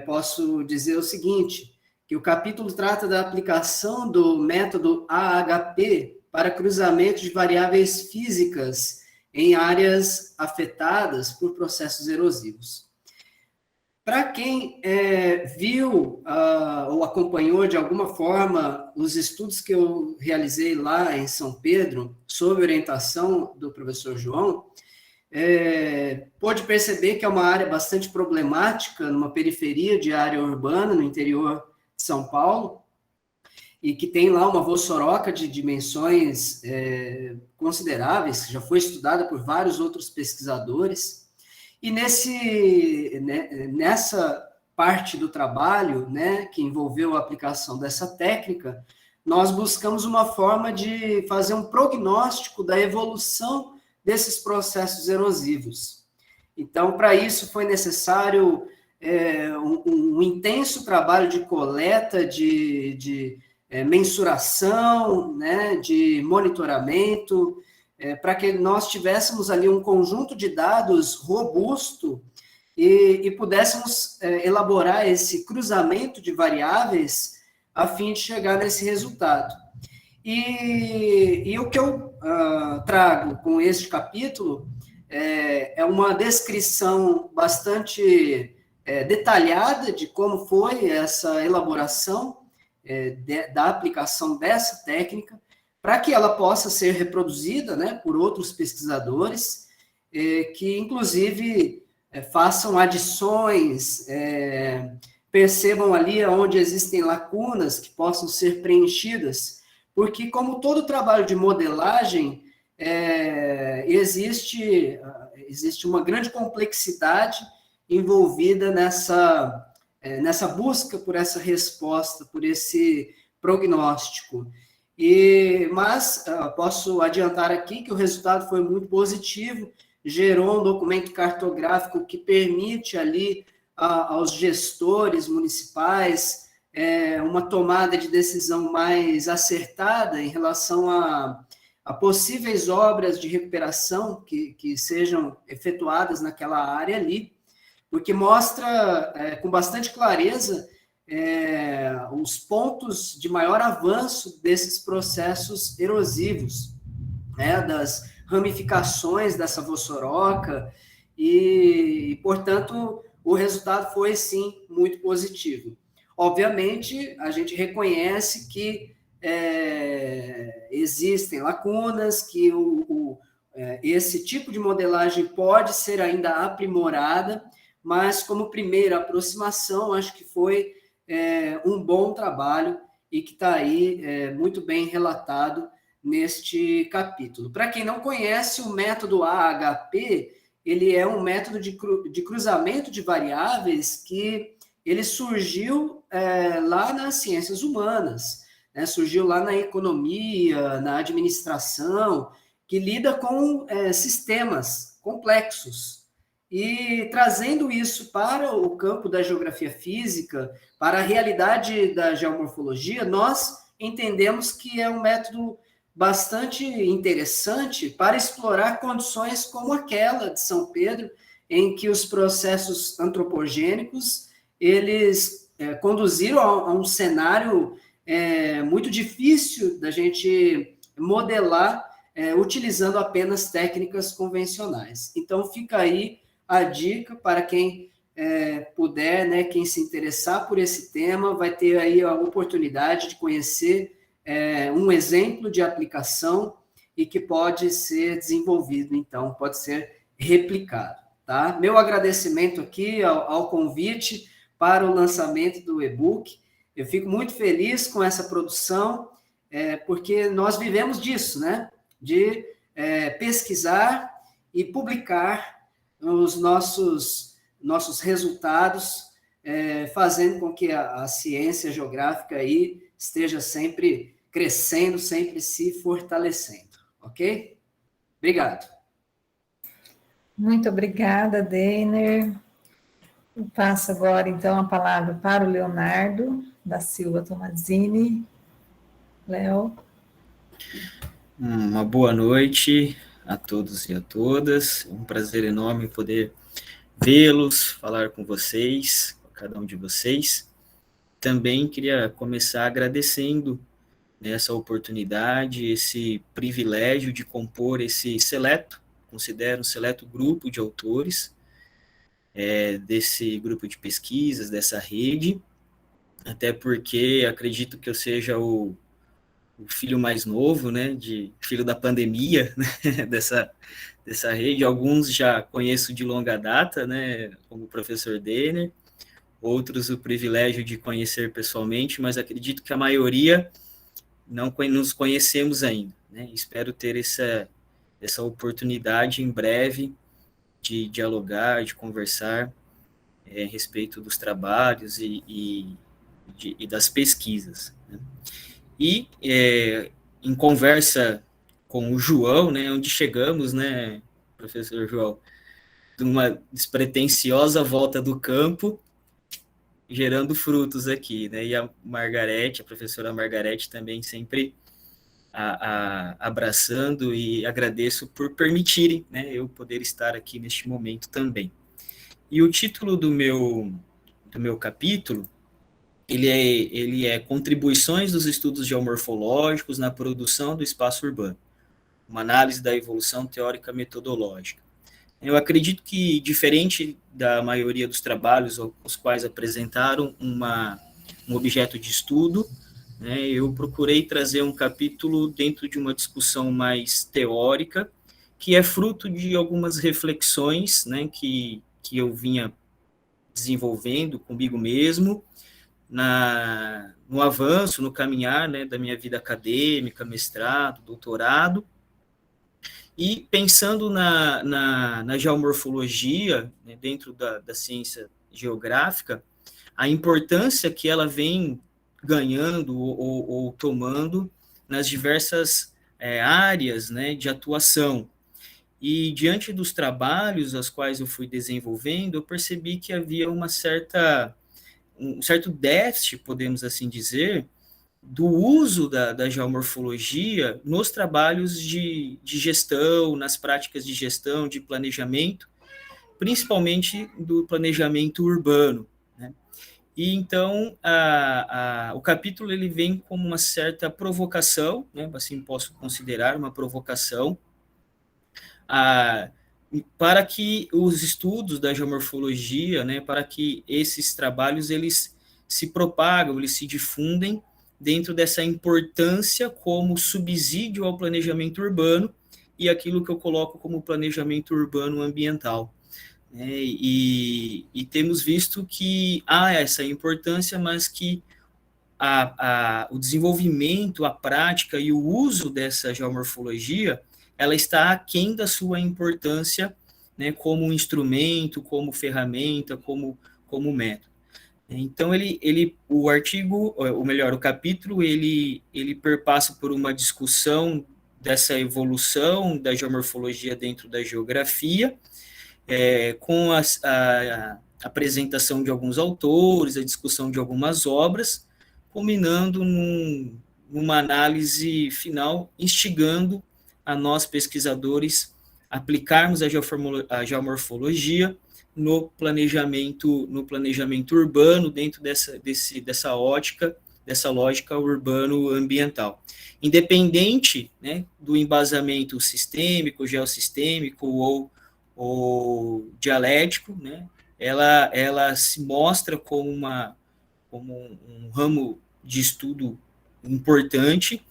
posso dizer o seguinte, que o capítulo trata da aplicação do método AHP para cruzamento de variáveis físicas em áreas afetadas por processos erosivos. Para quem viu ou acompanhou de alguma forma os estudos que eu realizei lá em São Pedro, sob orientação do professor João, pôde perceber que é uma área bastante problemática, numa periferia de área urbana, no interior de São Paulo, e que tem lá uma vossoroca de dimensões consideráveis, que já foi estudada por vários outros pesquisadores. E nessa parte do trabalho, né, que envolveu a aplicação dessa técnica, nós buscamos uma forma de fazer um prognóstico da evolução desses processos erosivos. Então, para isso foi necessário um intenso trabalho de coleta, de mensuração, né, de monitoramento, para que nós tivéssemos ali um conjunto de dados robusto e pudéssemos elaborar esse cruzamento de variáveis a fim de chegar nesse resultado. E o que eu trago com este capítulo é uma descrição bastante detalhada de como foi essa elaboração da aplicação dessa técnica, para que ela possa ser reproduzida, né, por outros pesquisadores, que, inclusive, façam adições, percebam ali onde existem lacunas que possam ser preenchidas, porque, como todo trabalho de modelagem, existe uma grande complexidade envolvida nessa busca por essa resposta, por esse prognóstico. Mas posso adiantar aqui que o resultado foi muito positivo, gerou um documento cartográfico que permite ali aos gestores municipais uma tomada de decisão mais acertada em relação a possíveis obras de recuperação que sejam efetuadas naquela área ali, porque mostra com bastante clareza os pontos de maior avanço desses processos erosivos, né, das ramificações dessa vossoroca, e, portanto, o resultado foi, sim, muito positivo. Obviamente, a gente reconhece que existem lacunas, que esse tipo de modelagem pode ser ainda aprimorada, mas como primeira aproximação, acho que foi um bom trabalho e que está aí muito bem relatado neste capítulo. Para quem não conhece, o método AHP, ele é um método de cruzamento de variáveis que ele surgiu lá nas ciências humanas, né? Surgiu lá na economia, na administração, que lida com sistemas complexos. E trazendo isso para o campo da geografia física, para a realidade da geomorfologia, nós entendemos que é um método bastante interessante para explorar condições como aquela de São Pedro, em que os processos antropogênicos, eles conduziram a um cenário muito difícil da gente modelar utilizando apenas técnicas convencionais. Então, fica aí a dica para quem puder, né, quem se interessar por esse tema, vai ter aí a oportunidade de conhecer um exemplo de aplicação e que pode ser desenvolvido, então, pode ser replicado, tá? Meu agradecimento aqui ao convite para o lançamento do e-book. Eu fico muito feliz com essa produção, porque nós vivemos disso, né? De pesquisar e publicar os nossos resultados, fazendo com que a ciência geográfica aí esteja sempre crescendo, sempre se fortalecendo, ok? Obrigado. Muito obrigada, Deiner. Eu passo agora, então, a palavra para o Leonardo da Silva Tomazini. Léo. Uma boa noite a todos e a todas. É um prazer enorme poder vê-los, falar com vocês, com cada um de vocês. Também queria começar agradecendo essa oportunidade, esse privilégio de compor esse considero um seleto grupo de autores desse grupo de pesquisas, dessa rede, até porque acredito que eu seja o filho mais novo, né, filho da pandemia, né, dessa rede. Alguns já conheço de longa data, né, como o professor Deiner, outros o privilégio de conhecer pessoalmente, mas acredito que a maioria não nos conhecemos ainda, né? Espero ter essa oportunidade em breve de dialogar, de conversar a respeito dos trabalhos e das pesquisas, né? E em conversa com o João, né, onde chegamos, né, professor João, de uma despretensiosa volta do campo, gerando frutos aqui, né, e a professora Margarete também sempre abraçando, e agradeço por permitirem, né, eu poder estar aqui neste momento também. E o título do meu capítulo, ele é Contribuições dos Estudos Geomorfológicos na Produção do Espaço Urbano, uma análise da evolução teórica metodológica. Eu acredito que, diferente da maioria dos trabalhos os quais apresentaram um objeto de estudo, né, eu procurei trazer um capítulo dentro de uma discussão mais teórica, que é fruto de algumas reflexões, né, que eu vinha desenvolvendo comigo mesmo, no avanço, no caminhar, né, da minha vida acadêmica, mestrado, doutorado, E pensando na geomorfologia, né, dentro da ciência geográfica, a importância que ela vem ganhando ou tomando nas diversas áreas, né, de atuação. E diante dos trabalhos aos quais eu fui desenvolvendo, eu percebi que havia um certo déficit, podemos assim dizer, do uso da geomorfologia nos trabalhos de gestão, nas práticas de gestão, de planejamento, principalmente do planejamento urbano, né? E então o capítulo ele vem como uma certa provocação, né? Assim posso considerar uma provocação para que os estudos da geomorfologia, né? Para que esses trabalhos eles se propagam, eles se difundem dentro dessa importância como subsídio ao planejamento urbano e aquilo que eu coloco como planejamento urbano ambiental. E temos visto que há essa importância, mas que o desenvolvimento, a prática e o uso dessa geomorfologia, ela está aquém da sua importância, né, como instrumento, como ferramenta, como método. Então, o artigo, ou melhor, o capítulo, ele perpassa por uma discussão dessa evolução da geomorfologia dentro da geografia, com a apresentação de alguns autores, a discussão de algumas obras, culminando numa análise final, instigando a nós, pesquisadores, aplicarmos a geomorfologia no planejamento urbano, dentro dessa ótica, dessa lógica urbano-ambiental. Independente, né, do embasamento sistêmico, geossistêmico ou dialético, né, ela se mostra como um ramo de estudo importante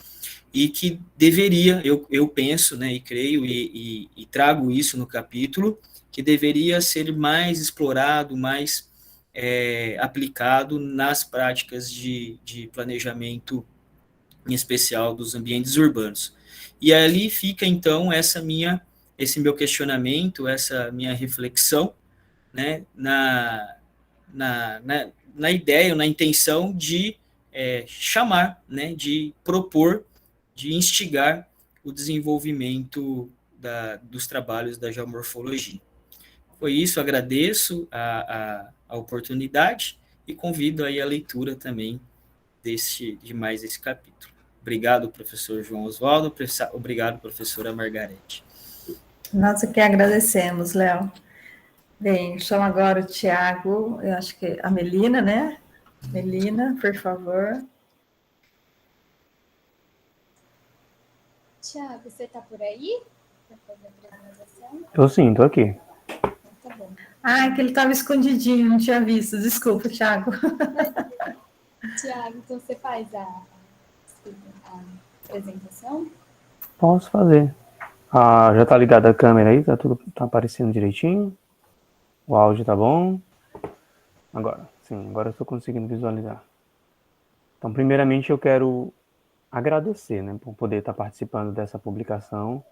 e que deveria, eu penso, né, e creio e trago isso no capítulo, que deveria ser mais explorado, mais aplicado nas práticas de planejamento, em especial dos ambientes urbanos. E ali fica, então, esse meu questionamento, essa minha reflexão, né, na ideia, na intenção de chamar, né, de propor, de instigar o desenvolvimento dos trabalhos da geomorfologia. Foi isso, agradeço a oportunidade e convido aí a leitura também de mais esse capítulo. Obrigado, professor João Oswaldo, obrigado, professora Margarete. Nós que agradecemos, Léo. Bem, chamo agora o Tiago, eu acho que a Melina, né? Melina, por favor. Tiago, você está por aí para fazer a apresentação? Eu sim, estou aqui. Tá bom. Ah, que ele estava escondidinho, não tinha visto. Desculpa, Tiago. Tiago, então você faz a apresentação? Posso fazer. Já está ligada a câmera aí? Tá aparecendo direitinho? O áudio tá bom? Agora, sim, agora eu estou conseguindo visualizar. Então, primeiramente, eu quero agradecer, né, por poder estar participando dessa publicação.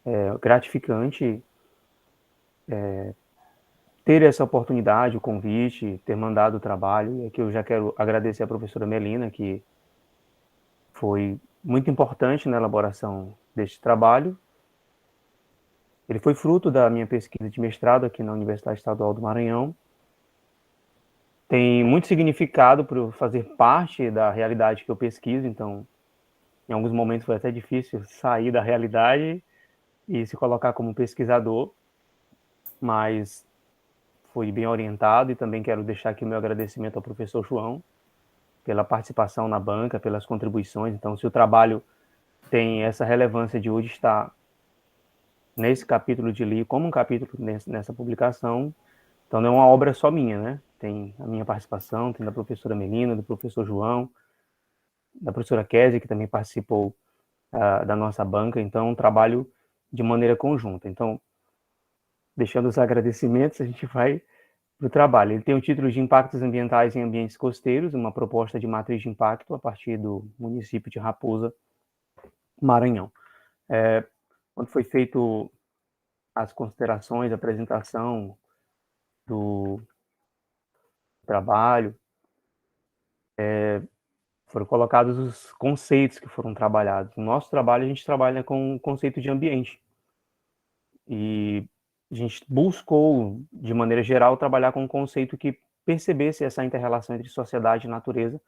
É gratificante ter essa oportunidade, o convite, ter mandado o trabalho. E aqui eu já quero agradecer a professora Melina, que foi muito importante na elaboração deste trabalho. Ele foi fruto da minha pesquisa de mestrado aqui na Universidade Estadual do Maranhão. Tem muito significado por fazer parte da realidade que eu pesquiso, então, em alguns momentos foi até difícil sair da realidade e se colocar como pesquisador, mas foi bem orientado, e também quero deixar aqui o meu agradecimento ao professor João pela participação na banca, pelas contribuições. Então, se o trabalho tem essa relevância de hoje estar nesse capítulo de livro, como um capítulo nessa publicação, então não é uma obra só minha, né? Tem a minha participação, tem da professora Melina, do professor João, da professora Kézia, que também participou da nossa banca, então é um trabalho de maneira conjunta. Então, deixando os agradecimentos, a gente vai para o trabalho. Ele tem o título de Impactos Ambientais em Ambientes Costeiros, uma proposta de matriz de impacto a partir do município de Raposa, Maranhão. quando foi feito as considerações, a apresentação do trabalho, foram colocados os conceitos que foram trabalhados. No nosso trabalho, a gente trabalha com o conceito de ambiente. E a gente buscou, de maneira geral, trabalhar com um conceito que percebesse essa inter-relação entre sociedade e natureza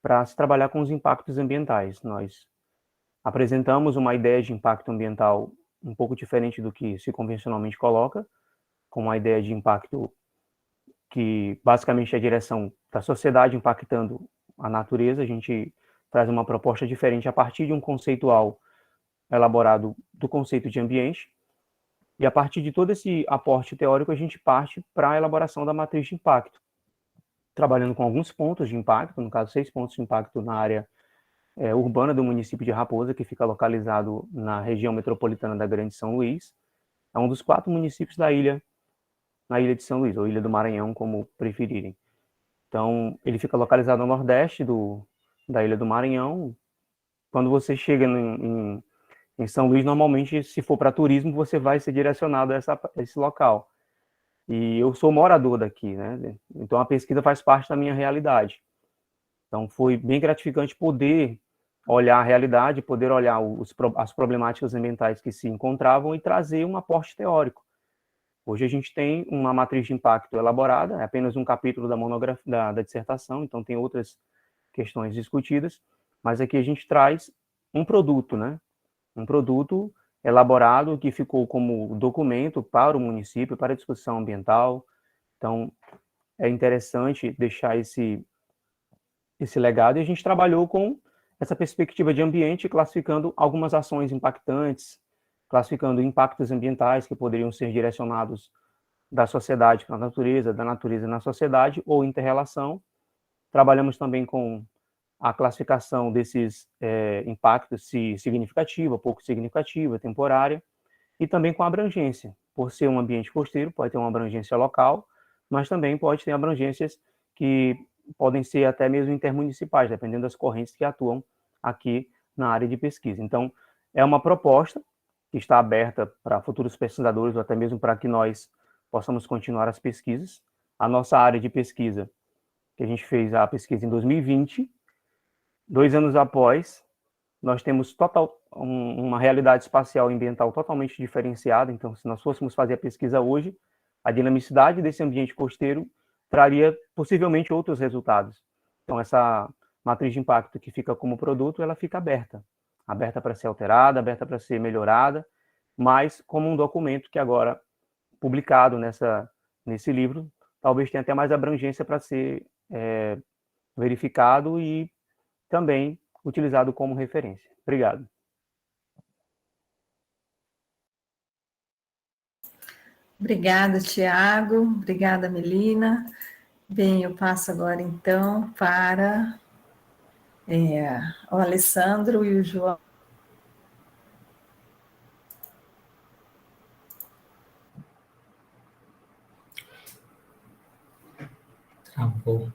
para se trabalhar com os impactos ambientais. Nós apresentamos uma ideia de impacto ambiental um pouco diferente do que se convencionalmente coloca, com uma ideia de impacto que basicamente é a direção da sociedade impactando a natureza. A gente traz uma proposta diferente a partir de um conceitual elaborado do conceito de ambiente, e a partir de todo esse aporte teórico a gente parte para a elaboração da matriz de impacto, trabalhando com alguns pontos de impacto, no caso 6 pontos de impacto na área urbana do município de Raposa, que fica localizado na região metropolitana da Grande São Luís. É um dos 4 municípios da ilha, na Ilha de São Luís, ou Ilha do Maranhão, como preferirem. Então, ele fica localizado no nordeste da Ilha do Maranhão. Quando você chega em São Luís, normalmente, se for para turismo, você vai ser direcionado a esse local. E eu sou morador daqui, né? Então, a pesquisa faz parte da minha realidade. Então, foi bem gratificante poder olhar a realidade, poder olhar as problemáticas ambientais que se encontravam e trazer um aporte teórico. Hoje a gente tem uma matriz de impacto elaborada, é apenas um capítulo da dissertação, então tem outras questões discutidas, mas aqui a gente traz um produto, né? Um produto elaborado que ficou como documento para o município, para a discussão ambiental. Então, é interessante deixar esse legado, e a gente trabalhou com essa perspectiva de ambiente, classificando algumas ações impactantes, classificando impactos ambientais que poderiam ser direcionados da sociedade para a natureza, da natureza na sociedade, ou inter-relação. Trabalhamos também com a classificação desses impactos, se significativa, pouco significativa, temporária, e também com a abrangência. Por ser um ambiente costeiro, pode ter uma abrangência local, mas também pode ter abrangências que podem ser até mesmo intermunicipais, dependendo das correntes que atuam aqui na área de pesquisa. Então, é uma proposta que está aberta para futuros pesquisadores, ou até mesmo para que nós possamos continuar as pesquisas. A nossa área de pesquisa, que a gente fez a pesquisa em 2020, 2 anos após, nós temos uma realidade espacial e ambiental totalmente diferenciada. Então, se nós fôssemos fazer a pesquisa hoje, a dinamicidade desse ambiente costeiro traria possivelmente outros resultados. Então, essa matriz de impacto que fica como produto, ela fica aberta para ser alterada, aberta para ser melhorada, mas como um documento que agora, publicado nesse livro, talvez tenha até mais abrangência para ser verificado e também utilizado como referência. Obrigado. Obrigada, Tiago. Obrigada, Melina. Bem, eu passo agora, então, para o Alessandro e o João. Travou.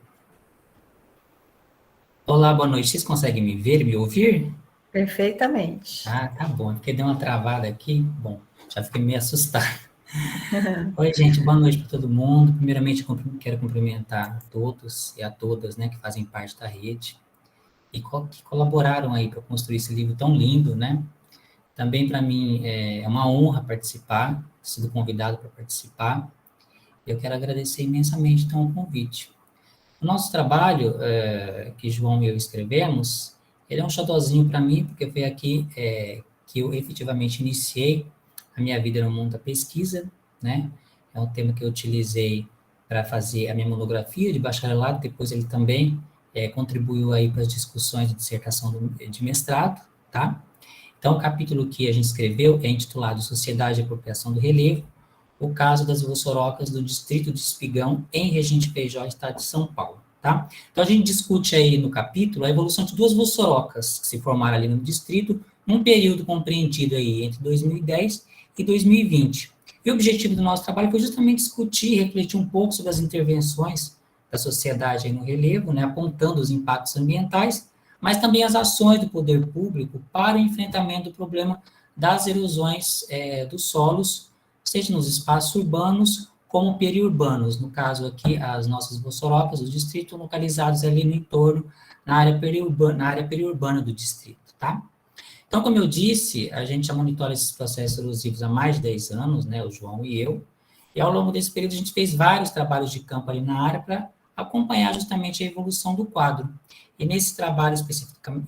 Olá, boa noite. Vocês conseguem me ver, me ouvir? Perfeitamente. Ah, tá bom. Porque deu uma travada aqui. Bom, já fiquei meio assustado. Oi, gente. Boa noite para todo mundo. Primeiramente, quero cumprimentar a todos e a todas, né, que fazem parte da rede e que colaboraram aí para construir esse livro tão lindo, né? Também para mim é uma honra participar, ter sido convidado para participar. Eu quero agradecer imensamente, então, o convite. O nosso trabalho, que João e eu escrevemos, ele é um xodózinho para mim, porque foi aqui que eu efetivamente iniciei a minha vida no mundo da pesquisa, né? É um tema que eu utilizei para fazer a minha monografia de bacharelado, depois ele também contribuiu aí para as discussões de dissertação de mestrado, tá? Então, o capítulo que a gente escreveu é intitulado Sociedade e Apropriação do Relevo, o caso das vossorocas do distrito de Espigão, em Regente Feijó, estado de São Paulo, tá? Então, a gente discute aí no capítulo a evolução de 2 vossorocas que se formaram ali no distrito, num período compreendido aí entre 2010 e 2020. E o objetivo do nosso trabalho foi justamente discutir e refletir um pouco sobre as intervenções da sociedade aí no relevo, né, apontando os impactos ambientais, mas também as ações do poder público para o enfrentamento do problema das erosões dos solos, seja nos espaços urbanos como periurbanos. No caso aqui, as nossas vossorocas do distrito localizados ali no entorno, na área periurbana do distrito, tá? Então, como eu disse, a gente já monitora esses processos erosivos há mais de 10 anos, né, o João e eu, e ao longo desse período a gente fez vários trabalhos de campo ali na área para acompanhar justamente a evolução do quadro. E nesse trabalho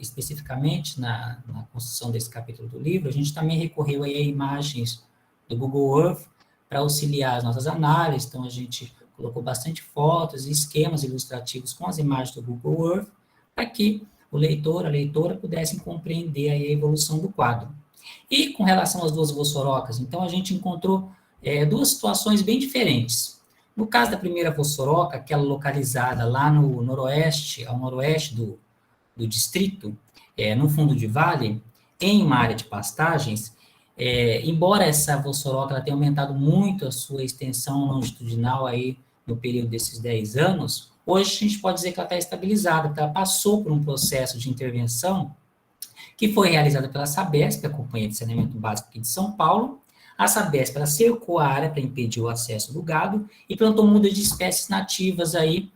especificamente, na construção desse capítulo do livro, a gente também recorreu aí a imagens do Google Earth para auxiliar as nossas análises. Então, a gente colocou bastante fotos e esquemas ilustrativos com as imagens do Google Earth para que o leitor, a leitora, pudessem compreender aí a evolução do quadro. E com relação às duas vossorocas, então, a gente encontrou duas situações bem diferentes. No caso da primeira vossoroca, aquela localizada lá no noroeste, ao noroeste do distrito, no fundo de vale, em uma área de pastagens, embora essa vossoroca ela tenha aumentado muito a sua extensão longitudinal aí no período desses 10 anos, hoje a gente pode dizer que ela está estabilizada, porque ela passou por um processo de intervenção que foi realizada pela Sabesp, a Companhia de Saneamento Básico aqui de São Paulo. A Sabesp ela cercou a área para impedir o acesso do gado e plantou mudas de espécies nativas aí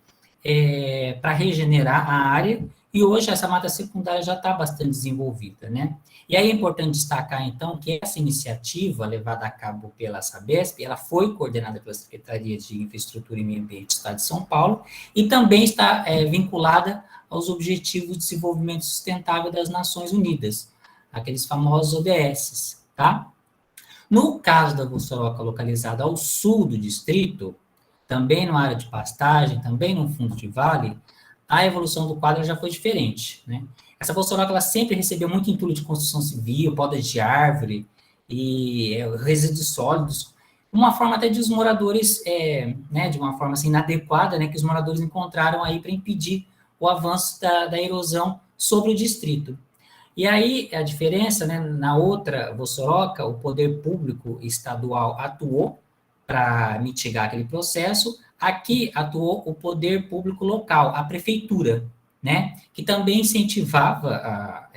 para regenerar a área, e hoje essa mata secundária já está bastante desenvolvida, né? E aí é importante destacar, então, que essa iniciativa levada a cabo pela Sabesp, ela foi coordenada pela Secretaria de Infraestrutura e Meio Ambiente do Estado de São Paulo e também está vinculada aos Objetivos de Desenvolvimento Sustentável das Nações Unidas, aqueles famosos ODS, tá? No caso da vossoroca localizada ao sul do distrito, também numa área de pastagem, também no fundo de vale, a evolução do quadro já foi diferente, né? Essa vossoroca ela sempre recebeu muito entulho de construção civil, podas de árvore e resíduos sólidos, uma forma até de os moradores, né, de uma forma assim inadequada, né, que os moradores encontraram aí para impedir o avanço da erosão sobre o distrito. E aí, a diferença, né, na outra vossoroca, o poder público estadual atuou para mitigar aquele processo, aqui atuou o poder público local, a prefeitura, né, que também incentivava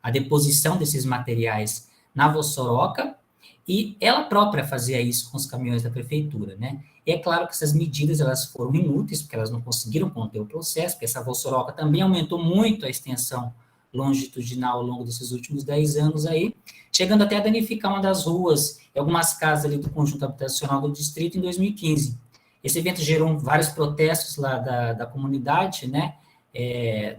a deposição desses materiais na vossoroca, e ela própria fazia isso com os caminhões da prefeitura, né. E é claro que essas medidas elas foram inúteis, porque elas não conseguiram conter o processo, porque essa vossoroca também aumentou muito a extensão longitudinal ao longo desses últimos 10 anos aí, chegando até a danificar uma das ruas e algumas casas ali do conjunto habitacional do distrito em 2015. Esse evento gerou vários protestos lá da comunidade, né,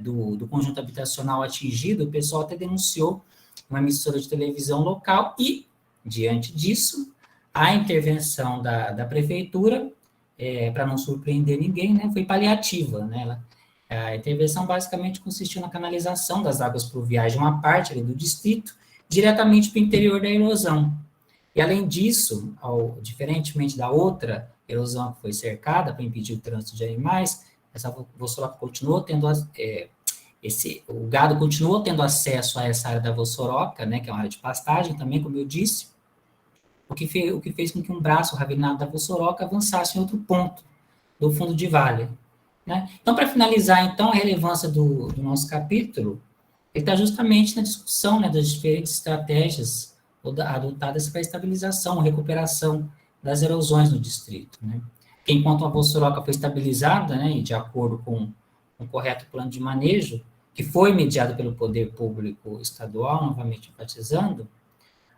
do conjunto habitacional atingido. O pessoal até denunciou uma emissora de televisão local e, diante disso, a intervenção da prefeitura, para não surpreender ninguém, né, foi paliativa, né, a intervenção basicamente consistiu na canalização das águas pluviais de uma parte ali do distrito diretamente para o interior da erosão. E, além disso, diferentemente da outra erosão que foi cercada para impedir o trânsito de animais, essa vossoroca continuou tendo, o gado continuou tendo acesso a essa área da vossoroca, né, que é uma área de pastagem também, como eu disse, o que fez com que um braço ravinado da vossoroca avançasse em outro ponto do fundo de vale, né? Então, para finalizar, então, a relevância do nosso capítulo, ele está justamente na discussão, né, das diferentes estratégias adotadas para a estabilização, recuperação das erosões no distrito, né? Porque enquanto a vossoroca foi estabilizada, né, e de acordo com um correto plano de manejo, que foi mediado pelo poder público estadual, novamente enfatizando,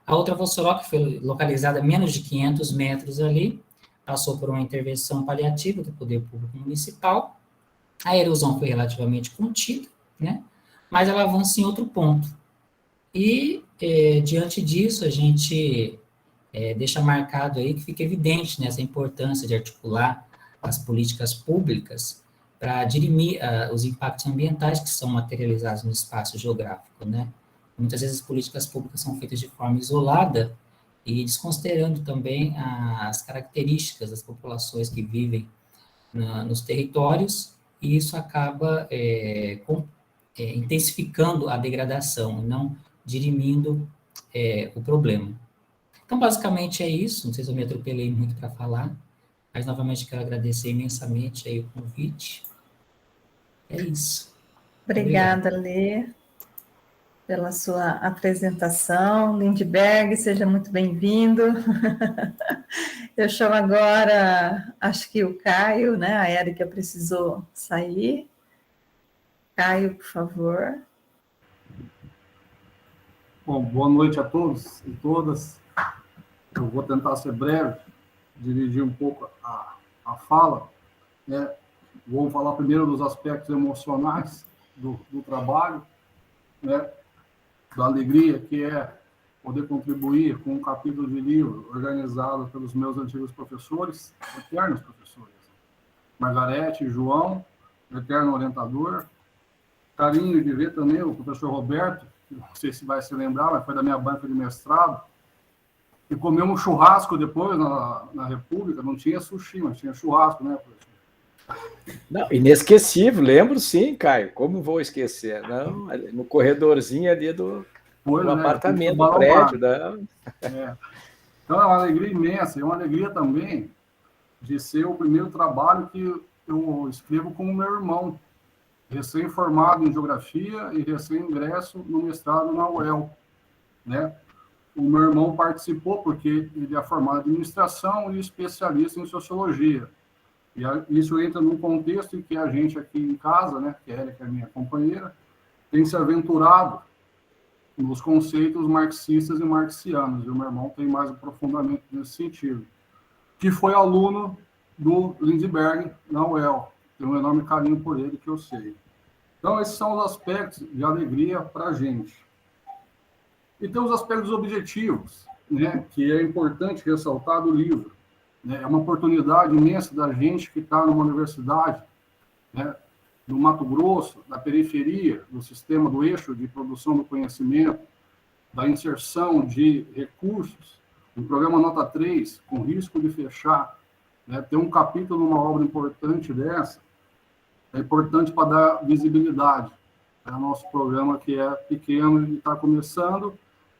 a outra vossoroca foi localizada a menos de 500 metros ali, passou por uma intervenção paliativa do poder público municipal, a erosão foi relativamente contida, né, mas ela avança em outro ponto. E, diante disso, a gente deixa marcado aí que fica evidente, né, essa importância de articular as políticas públicas para dirimir os impactos ambientais que são materializados no espaço geográfico, né. Muitas vezes as políticas públicas são feitas de forma isolada e desconsiderando também as características das populações que vivem nos territórios, e isso acaba intensificando a degradação, não dirimindo o problema. Então, basicamente é isso, não sei se eu me atropelei muito para falar, mas novamente quero agradecer imensamente aí o convite. É isso. Obrigada, Lê. pela sua apresentação. Lindbergh, seja muito bem-vindo. Eu chamo agora, acho que o Caio, né? A Érica precisou sair. Caio, por favor. Bom, boa noite a todos e todas. Eu vou tentar ser breve, dividir um pouco a fala, né? Vou falar primeiro dos aspectos emocionais do trabalho, né? Da alegria que é poder contribuir com um capítulo de livro organizado pelos meus antigos professores, eternos professores, Margarete e João, eterno orientador. Carinho de ver também o professor Roberto, não sei se vai se lembrar, mas foi da minha banca de mestrado, e comemos um churrasco depois na República, não tinha sushi, mas tinha churrasco, né, professor? Não, inesquecível, lembro sim, Caio, como vou esquecer? Não, no corredorzinho ali do apartamento, do prédio. Então é uma alegria imensa, é uma alegria também de ser o primeiro trabalho que eu escrevo como meu irmão, recém-formado em Geografia e recém-ingresso no mestrado na UEL, né? O meu irmão participou porque ele é formado em Administração e especialista em Sociologia. E isso entra num contexto em que a gente aqui em casa, né, que é minha companheira, tem se aventurado nos conceitos marxistas e marxianos. E o meu irmão tem mais aprofundamento nesse sentido. Que foi aluno do Lindbergh na UEL. Tenho um enorme carinho por ele, que eu sei. Então, esses são os aspectos de alegria para a gente. E tem os aspectos objetivos, né, que é importante ressaltar do livro. Né? É uma oportunidade imensa da gente que está numa universidade, né, do Mato Grosso, da periferia, do sistema do eixo de produção do conhecimento, da inserção de recursos, no programa Nota 3, com risco de fechar, né, ter um capítulo numa obra importante dessa, é importante para dar visibilidade. É o nosso programa que é pequeno e está começando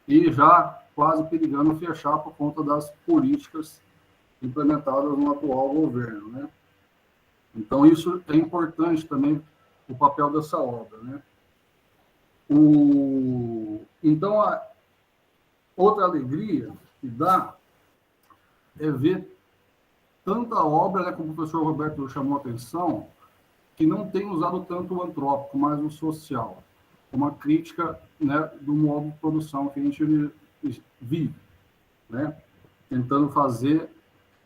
e já quase perigando fechar por conta das políticas implementadas no atual governo, né? Então, isso é importante também, o papel dessa obra, né? Então, a outra alegria que dá é ver tanta obra, né, como o professor Roberto chamou a atenção, que não tem usado tanto o antrópico, mas o social, uma crítica, né, do modo de produção que a gente vive, né, tentando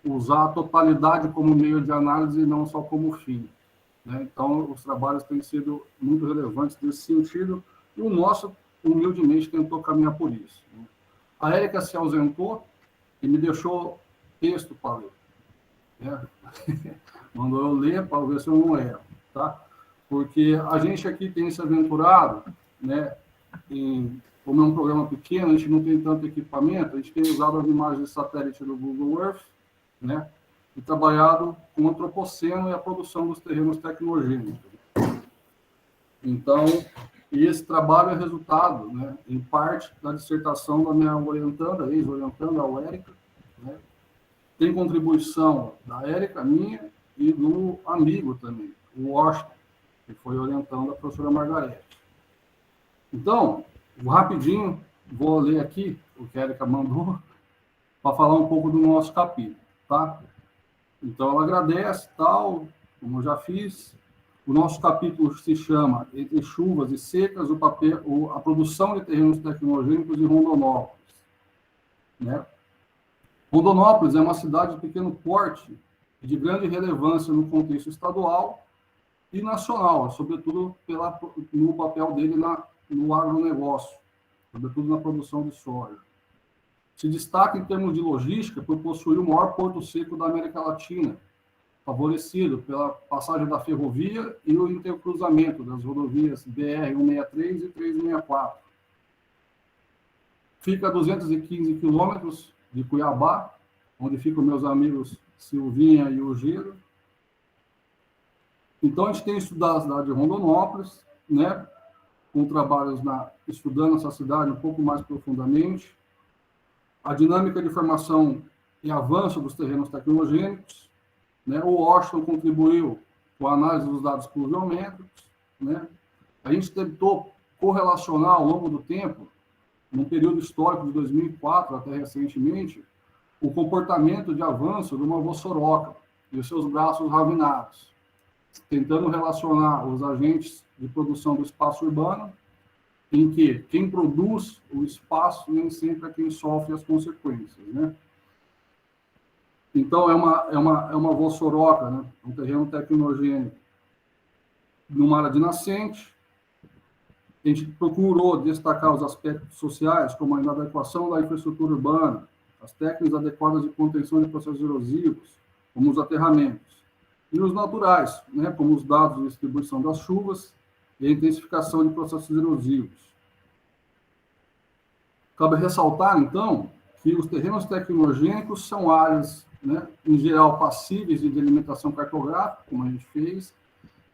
usar a totalidade como meio de análise e não só como fim, né? Então, os trabalhos têm sido muito relevantes nesse sentido, e o nosso, humildemente, tentou caminhar por isso, né? A Érica se ausentou e me deixou texto para ler, né? Mandou eu ler para ver se eu não erro, tá? Porque a gente aqui tem se aventurado, né, como é um programa pequeno, a gente não tem tanto equipamento, a gente tem usado as imagens de satélite do Google Earth, né, e trabalhado com o antropoceno e a produção dos terrenos tecnogênicos. Então, esse trabalho é resultado, né, em parte, da dissertação da minha orientanda, ex-orientanda, a Érica, né? Tem contribuição da Érica, minha, e do amigo também, o Washington, que foi orientando a professora Margarete. Então, rapidinho, vou ler aqui o que a Érica mandou, para falar um pouco do nosso capítulo, tá? Então, ela agradece, tal, como eu já fiz. O nosso capítulo se chama Entre Chuvas e Secas, a produção de terrenos tecnogênicos em Rondonópolis, né? Rondonópolis é uma cidade de pequeno porte e de grande relevância no contexto estadual e nacional, sobretudo no papel dele no agronegócio, sobretudo na produção de soja. Se destaca em termos de logística por possuir o maior porto seco da América Latina, favorecido pela passagem da ferrovia e o intercruzamento das rodovias BR-163 e 364. Fica a 215 quilômetros de Cuiabá, onde ficam meus amigos Silvinha e Ugiro. Então, a gente tem estudado a cidade de Rondonópolis, né, com trabalhos estudando essa cidade um pouco mais profundamente, a dinâmica de formação e avanço dos terrenos tecnogênicos, né? O Washington contribuiu com a análise dos dados pluviométricos, né? A gente tentou correlacionar ao longo do tempo, no período histórico de 2004 até recentemente, o comportamento de avanço de uma vossoroca e os seus braços ravinados, tentando relacionar os agentes de produção do espaço urbano, em que quem produz o espaço nem sempre é quem sofre as consequências, né? Então, é uma vossoroca, né? Um terreno tecnogênico numa área de nascente. A gente procurou destacar os aspectos sociais, como a inadequação da infraestrutura urbana, as técnicas adequadas de contenção de processos erosivos, como os aterramentos, e os naturais, né, como os dados de distribuição das chuvas e a intensificação de processos erosivos. Cabe ressaltar, então, que os terrenos tecnogênicos são áreas, né, em geral, passíveis de delimitação cartográfica, como a gente fez,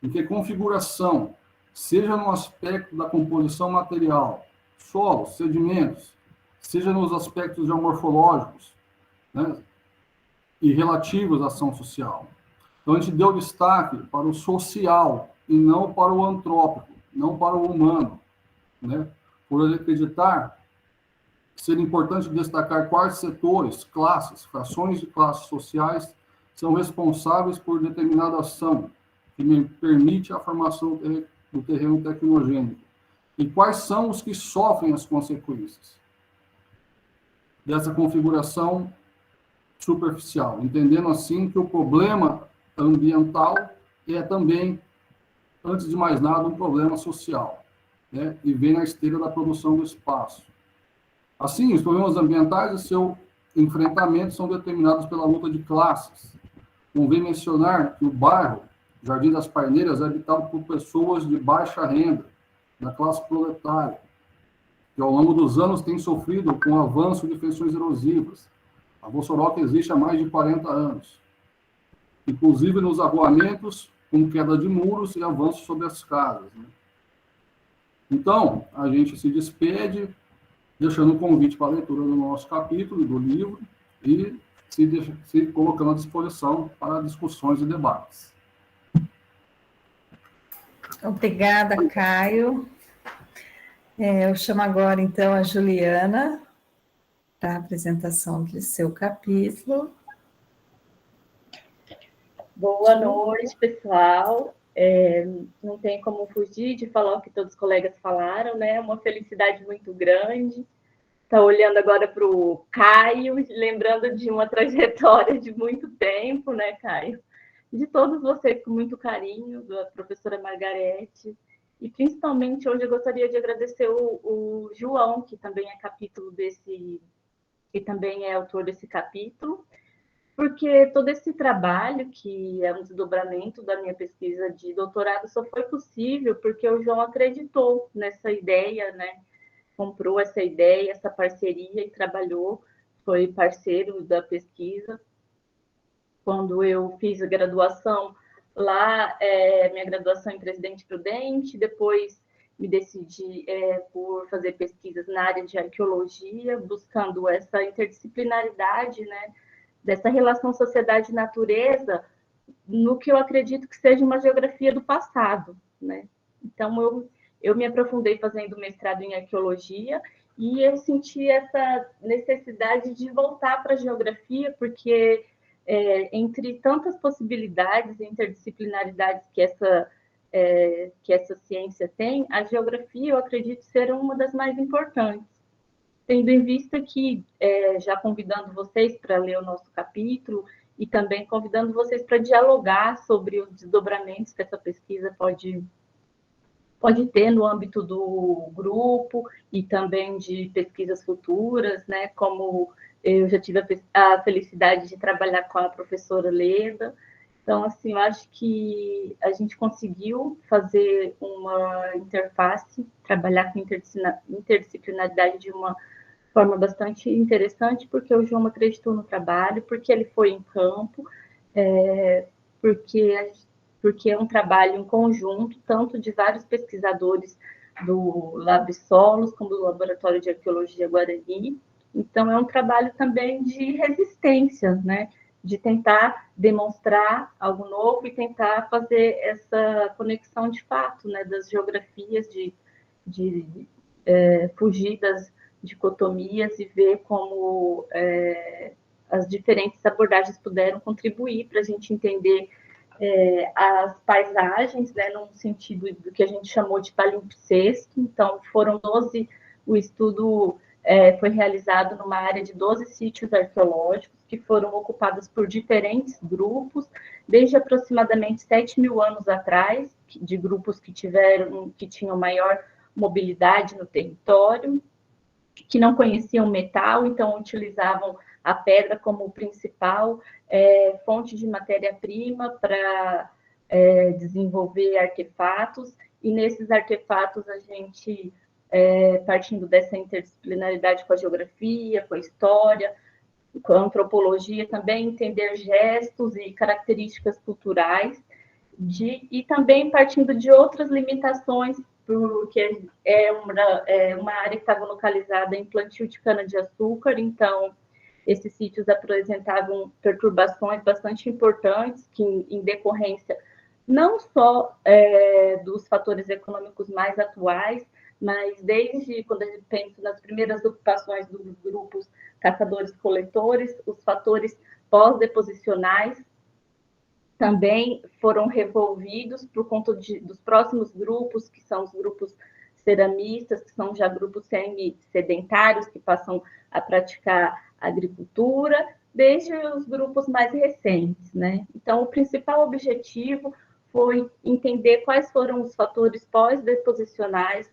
em que a configuração, seja no aspecto da composição material, solos, sedimentos, seja nos aspectos geomorfológicos, né, e relativos à ação social. Então, a gente deu destaque para o social e não para o antrópico, não para o humano, né, por acreditar ser importante destacar quais setores, classes, frações de classes sociais são responsáveis por determinada ação que permite a formação do terreno tecnogênico e quais são os que sofrem as consequências dessa configuração superficial, entendendo assim que o problema ambiental é também, antes de mais nada, um problema social, né? E vem na esteira da produção do espaço. Assim, os problemas ambientais e seu enfrentamento são determinados pela luta de classes. Convém mencionar que o bairro Jardim das Paineiras é habitado por pessoas de baixa renda, da classe proletária, que ao longo dos anos tem sofrido com o avanço de feições erosivas. A vossoroca existe há mais de 40 anos, inclusive nos arruamentos, com queda de muros e avanço sobre as casas, né? Então, a gente se despede, deixando um convite para a leitura do nosso capítulo, do livro, e se colocando à disposição para discussões e debates. Obrigada, Caio. Eu chamo agora, então, a Juliana para a apresentação do seu capítulo. Boa noite, pessoal. Não tem como fugir de falar o que todos os colegas falaram, né? É uma felicidade muito grande. Estou olhando agora para o Caio, lembrando de uma trajetória de muito tempo, né, Caio? De todos vocês, com muito carinho, da professora Margarete. E, principalmente, hoje eu gostaria de agradecer o João, que também é capítulo desse... que também é autor desse capítulo, porque todo esse trabalho, que é um desdobramento da minha pesquisa de doutorado, só foi possível porque o João acreditou nessa ideia, né? Comprou essa ideia, essa parceria e trabalhou, foi parceiro da pesquisa. Quando eu fiz a graduação lá, minha graduação em Presidente Prudente, depois me decidi por fazer pesquisas na área de arqueologia, buscando essa interdisciplinaridade, né, dessa relação sociedade-natureza, no que eu acredito que seja uma geografia do passado, né? Então, eu me aprofundei fazendo mestrado em arqueologia e eu senti essa necessidade de voltar para a geografia, porque entre tantas possibilidades e interdisciplinaridades que essa ciência tem, a geografia, eu acredito, ser uma das mais importantes. Tendo em vista que, já convidando vocês para ler o nosso capítulo e também convidando vocês para dialogar sobre os desdobramentos que essa pesquisa pode ter no âmbito do grupo e também de pesquisas futuras, né? Como eu já tive a felicidade de trabalhar com a professora Leda. Então, assim, eu acho que a gente conseguiu fazer uma interface, trabalhar com interdisciplinaridade de uma forma bastante interessante, porque o João acreditou no trabalho, porque ele foi em campo, porque é um trabalho em conjunto, tanto de vários pesquisadores do Lab Solos, como do Laboratório de Arqueologia Guarani. Então, é um trabalho também de resistência, né? De tentar demonstrar algo novo e tentar fazer essa conexão de fato, né? Das geografias fugir das dicotomias e ver como as diferentes abordagens puderam contribuir para a gente entender as paisagens, né, num sentido do que a gente chamou de palimpsesto. Então, foram 12, o estudo foi realizado numa área de 12 sítios arqueológicos que foram ocupados por diferentes grupos, desde aproximadamente 7.000 anos atrás, de grupos que tinham maior mobilidade no território, que não conheciam metal, então utilizavam a pedra como principal fonte de matéria-prima para desenvolver artefatos, e nesses artefatos a gente, partindo dessa interdisciplinaridade com a geografia, com a história, com a antropologia, também entender gestos e características culturais, e também partindo de outras limitações, porque é uma área que estava localizada em plantio de cana-de-açúcar, então esses sítios apresentavam perturbações bastante importantes, que em decorrência não só dos fatores econômicos mais atuais, mas desde quando a gente pensa nas primeiras ocupações dos grupos caçadores-coletores, os fatores pós-deposicionais também foram revolvidos por conta dos próximos grupos, que são os grupos ceramistas, que são já grupos semi-sedentários, que passam a praticar agricultura, desde os grupos mais recentes, né? Então, o principal objetivo foi entender quais foram os fatores pós-deposicionais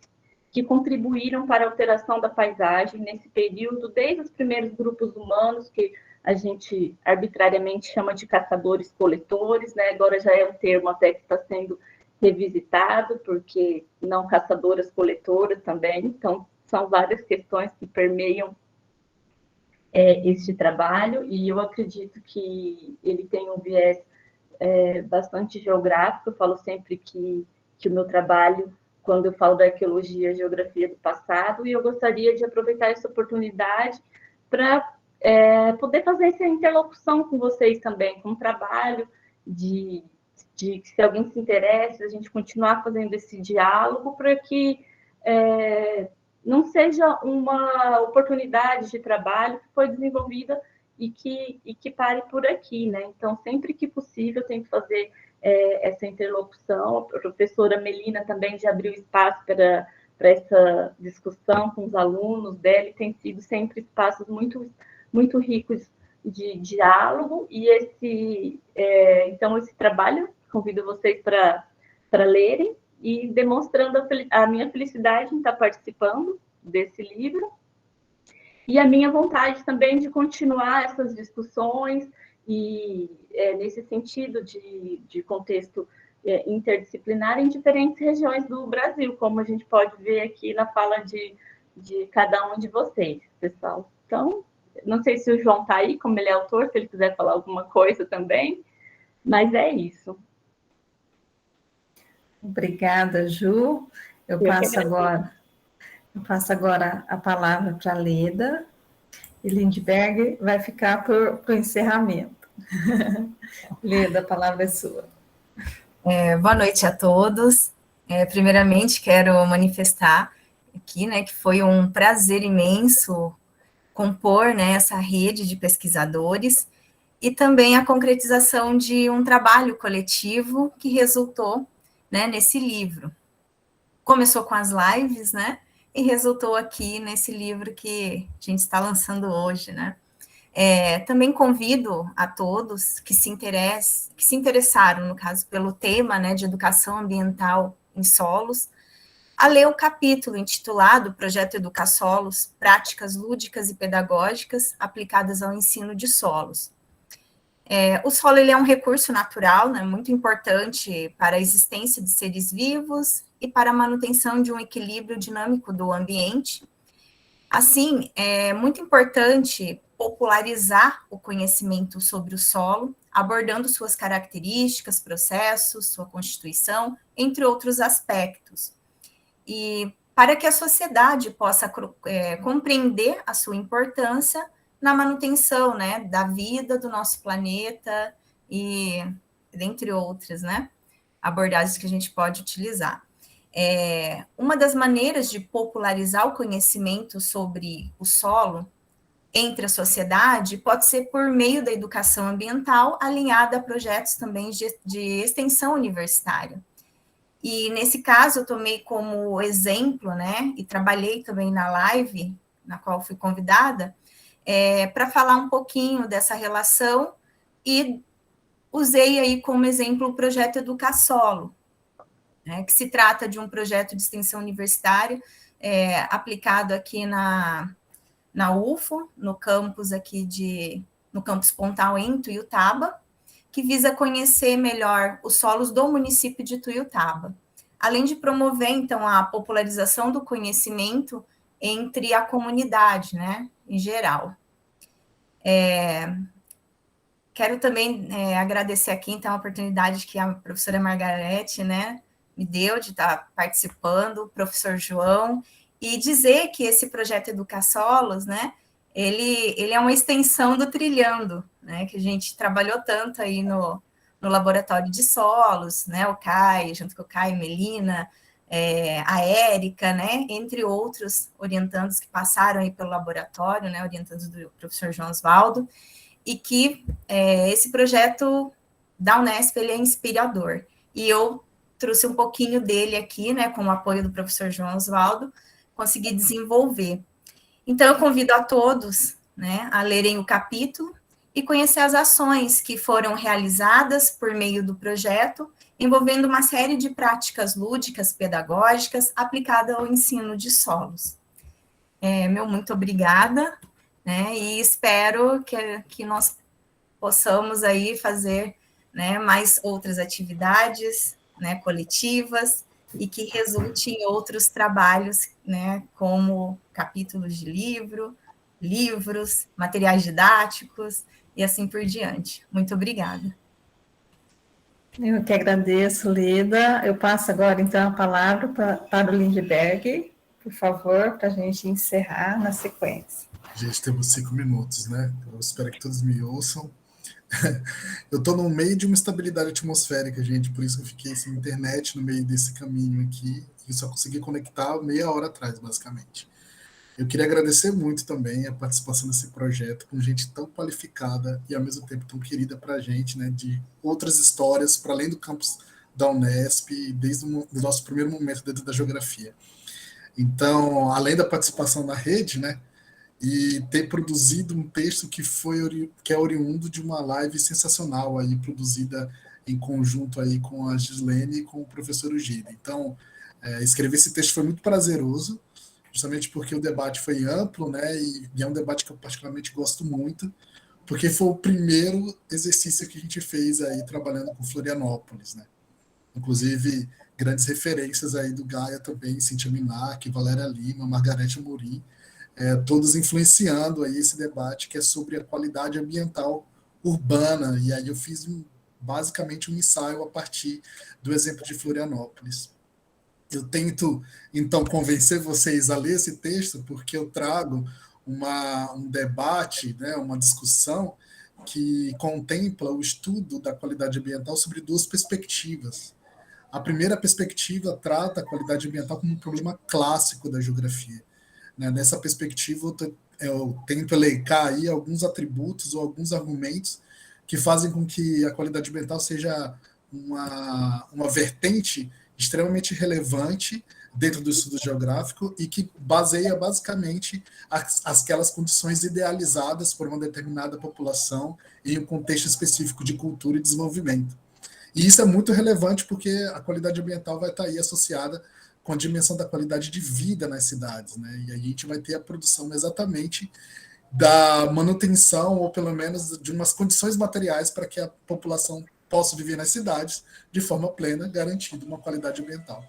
que contribuíram para a alteração da paisagem nesse período, desde os primeiros grupos humanos, que a gente arbitrariamente chama de caçadores-coletores, né? Agora já é um termo até que está sendo revisitado, porque não caçadoras-coletoras também. Então, são várias questões que permeiam este trabalho, e eu acredito que ele tem um viés bastante geográfico. Eu falo sempre que o meu trabalho, quando eu falo da arqueologia, a geografia do passado, e eu gostaria de aproveitar essa oportunidade para poder fazer essa interlocução com vocês também, com um trabalho de que, se alguém se interessa, a gente continuar fazendo esse diálogo para que não seja uma oportunidade de trabalho que foi desenvolvida e que pare por aqui, né? Então, sempre que possível, eu tento fazer essa interlocução. A professora Melina também já abriu espaço para essa discussão com os alunos dela, e tem sido sempre espaços muito, muito ricos de diálogo, e então esse trabalho, convido vocês para lerem, e demonstrando a minha felicidade em estar participando desse livro, e a minha vontade também de continuar essas discussões, e nesse sentido de contexto interdisciplinar em diferentes regiões do Brasil, como a gente pode ver aqui na fala de cada um de vocês, pessoal. Então, não sei se o João está aí, como ele é autor, se ele quiser falar alguma coisa também, mas é isso. Obrigada, Ju. Eu passo agora a palavra para a Leda, e Lindbergh vai ficar para o encerramento. Leda, a palavra é sua. Boa noite a todos. Primeiramente, quero manifestar aqui, né, que foi um prazer imenso compor, né, essa rede de pesquisadores, e também a concretização de um trabalho coletivo que resultou, né, nesse livro. Começou com as lives, né, e resultou aqui nesse livro que a gente está lançando hoje, né. Também convido a todos que se interessaram, no caso, pelo tema, né, de educação ambiental em solos, a ler o capítulo intitulado Projeto Educasolos, Práticas Lúdicas e Pedagógicas aplicadas ao ensino de solos. O solo ele é um recurso natural, né, muito importante para a existência de seres vivos e para a manutenção de um equilíbrio dinâmico do ambiente. Assim, é muito importante popularizar o conhecimento sobre o solo, abordando suas características, processos, sua constituição, entre outros aspectos. E para que a sociedade possa compreender a sua importância na manutenção, né, da vida do nosso planeta, e dentre outras, né, abordagens que a gente pode utilizar. uma das maneiras de popularizar o conhecimento sobre o solo entre a sociedade pode ser por meio da educação ambiental, alinhada a projetos também de extensão universitária. E, nesse caso, eu tomei como exemplo, né, e trabalhei também na live, na qual fui convidada, para falar um pouquinho dessa relação, e usei aí como exemplo o projeto Educasolo, né, que se trata de um projeto de extensão universitária aplicado aqui na UFO, no campus no campus Pontal, em Tuiutaba, que visa conhecer melhor os solos do município de Tuiutaba, além de promover, então, a popularização do conhecimento entre a comunidade, né, em geral. Quero também agradecer aqui, então, a oportunidade que a professora Margarete, né, me deu de estar participando, o professor João, e dizer que esse projeto Educasolos, né, ele é uma extensão do Trilhando, né, que a gente trabalhou tanto aí no laboratório de solos, né, o Caio, junto com o Caio, Melina, a Érica, né, entre outros orientandos que passaram aí pelo laboratório, né, orientandos do professor João Osvaldo, e que esse projeto da Unesp, ele é inspirador. E eu trouxe um pouquinho dele aqui, né, com o apoio do professor João Osvaldo, consegui desenvolver. Então, eu convido a todos, né, a lerem o capítulo e conhecer as ações que foram realizadas por meio do projeto, envolvendo uma série de práticas lúdicas, pedagógicas, aplicadas ao ensino de solos. Meu muito obrigada, né, e espero que nós possamos aí fazer, né, mais outras atividades, né, coletivas, e que resulte em outros trabalhos, né, como capítulos de livros, materiais didáticos, e assim por diante. Muito obrigada. Eu que agradeço, Leda. Eu passo agora, então, a palavra para o Lindbergh, por favor, para a gente encerrar na sequência. Gente, temos 5 minutos, né? Eu espero que todos me ouçam. Eu estou no meio de uma estabilidade atmosférica, gente, por isso que eu fiquei sem internet no meio desse caminho aqui, e só consegui conectar meia hora atrás, basicamente. Eu queria agradecer muito também a participação desse projeto com gente tão qualificada e, ao mesmo tempo, tão querida para a gente, né, de outras histórias, para além do campus da Unesp, desde o nosso primeiro momento dentro da geografia. Então, além da participação na rede, né, e ter produzido um texto que é oriundo de uma live sensacional aí, produzida em conjunto aí com a Gislene e com o professor Ugida. Então, escrever esse texto foi muito prazeroso, justamente porque o debate foi amplo, né, e é um debate que eu particularmente gosto muito, porque foi o primeiro exercício que a gente fez aí trabalhando com Florianópolis, né. Inclusive, grandes referências aí do Gaia também, Cíntia Minac, Valéria Lima, Margarete Amorim, todos influenciando aí esse debate que é sobre a qualidade ambiental urbana, e aí eu fiz basicamente um ensaio a partir do exemplo de Florianópolis. Eu tento, então, convencer vocês a ler esse texto, porque eu trago um debate, né, uma discussão que contempla o estudo da qualidade ambiental sobre 2 perspectivas. A primeira perspectiva trata a qualidade ambiental como um problema clássico da geografia. Nessa perspectiva, eu tento elencar aí alguns atributos ou alguns argumentos que fazem com que a qualidade ambiental seja uma vertente extremamente relevante dentro do estudo geográfico e que baseia basicamente aquelas condições idealizadas por uma determinada população em um contexto específico de cultura e desenvolvimento. E isso é muito relevante porque a qualidade ambiental vai estar aí associada com a dimensão da qualidade de vida nas cidades, né? E a gente vai ter a produção exatamente da manutenção, ou pelo menos de umas condições materiais para que a população possa viver nas cidades de forma plena, garantindo uma qualidade ambiental.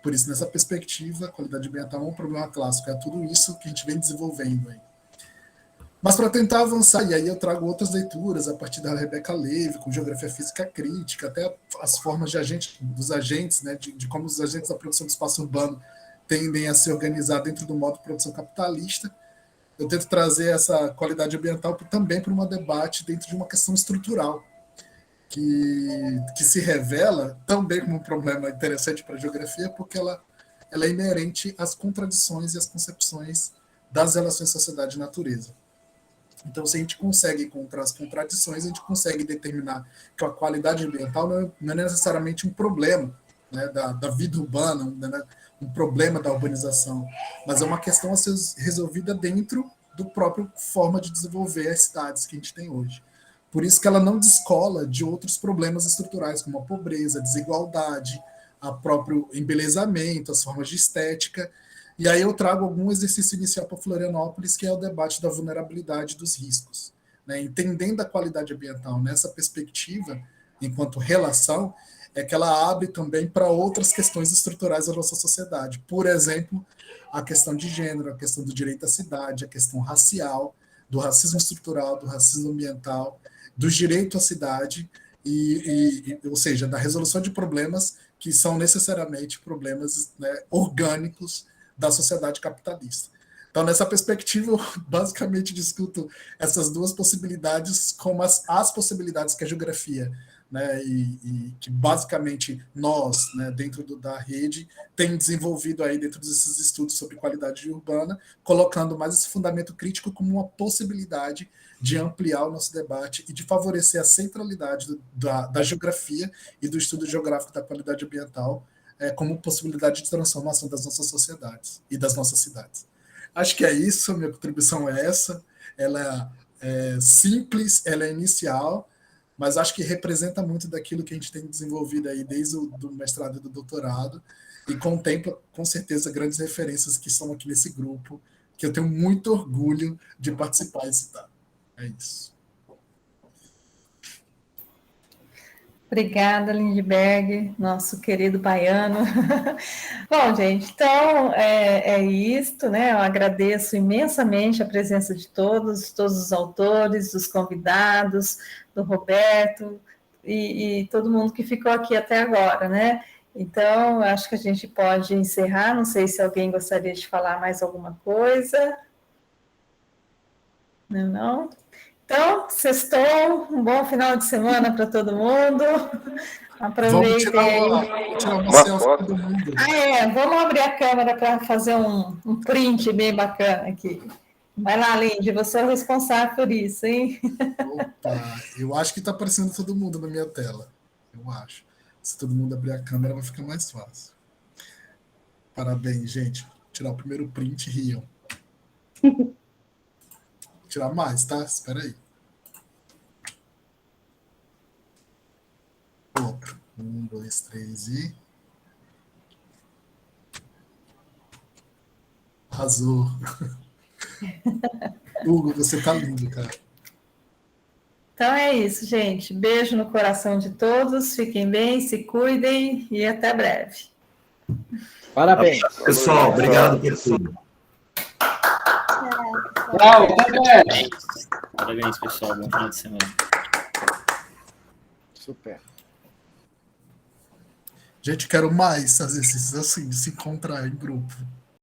Por isso, nessa perspectiva, a qualidade ambiental é um problema clássico, é tudo isso que a gente vem desenvolvendo aí. Mas para tentar avançar, e aí eu trago outras leituras, a partir da Rebeca Leve, com geografia física crítica, até as formas dos agentes, né, de como os agentes da produção do espaço urbano tendem a se organizar dentro do modo de produção capitalista. Eu tento trazer essa qualidade ambiental também para um debate dentro de uma questão estrutural, que se revela também como um problema interessante para a geografia, porque ela ela é inerente às contradições e às concepções das relações sociedade e natureza. Então, se a gente consegue encontrar as contradições, a gente consegue determinar que a qualidade ambiental não é necessariamente um problema, né, da vida urbana, né, um problema da urbanização, mas é uma questão a ser resolvida dentro do próprio forma de desenvolver as cidades que a gente tem hoje. Por isso que ela não descola de outros problemas estruturais, como a pobreza, a desigualdade, o próprio embelezamento, as formas de estética. E aí eu trago algum exercício inicial para Florianópolis, que é o debate da vulnerabilidade dos riscos. Né? Entendendo a qualidade ambiental nessa perspectiva, enquanto relação, é que ela abre também para outras questões estruturais da nossa sociedade. Por exemplo, a questão de gênero, a questão do direito à cidade, a questão racial, do racismo estrutural, do racismo ambiental, do direito à cidade, ou seja, da resolução de problemas que são necessariamente problemas, né, orgânicos da sociedade capitalista. Então, nessa perspectiva, eu basicamente discuto essas duas possibilidades como as possibilidades que a geografia, né, e que basicamente nós, né, dentro da rede, tem desenvolvido aí dentro desses estudos sobre qualidade urbana, colocando mais esse fundamento crítico como uma possibilidade de ampliar o nosso debate e de favorecer a centralidade da geografia e do estudo geográfico da qualidade ambiental como possibilidade de transformação das nossas sociedades e das nossas cidades. Acho que é isso, a minha contribuição é essa, ela é simples, ela é inicial, mas acho que representa muito daquilo que a gente tem desenvolvido aí desde o do mestrado e do doutorado, e contempla, com certeza, grandes referências que estão aqui nesse grupo, que eu tenho muito orgulho de participar e citar. É isso. Obrigada, Lindbergh, nosso querido baiano. Bom, gente, então é isto, né? Eu agradeço imensamente a presença de todos os autores, dos convidados, do Roberto e todo mundo que ficou aqui até agora, né? Então, acho que a gente pode encerrar. Não sei se alguém gostaria de falar mais alguma coisa. Não? Então, sextou, um bom final de semana para todo mundo. Aproveitem aí. Tirar uma selfie para todo mundo. Vamos abrir a câmera para fazer um print bem bacana aqui. Vai lá, Lindy, você é o responsável por isso, hein? Opa, eu acho que está aparecendo todo mundo na minha tela. Eu acho. Se todo mundo abrir a câmera, vai ficar mais fácil. Parabéns, gente. Vou tirar o primeiro print, riam. Tirar mais, tá? Espera aí. Outro. 1, 2, 3 e... Arrasou. Hugo, você tá lindo, cara. Então é isso, gente. Beijo no coração de todos. Fiquem bem, se cuidem e até breve. Parabéns. Pessoal, obrigado por tudo. Tchau, Parabéns, pessoal. Bom final de semana. Super. Gente, quero mais fazer exercícios assim, de se encontrar em grupo.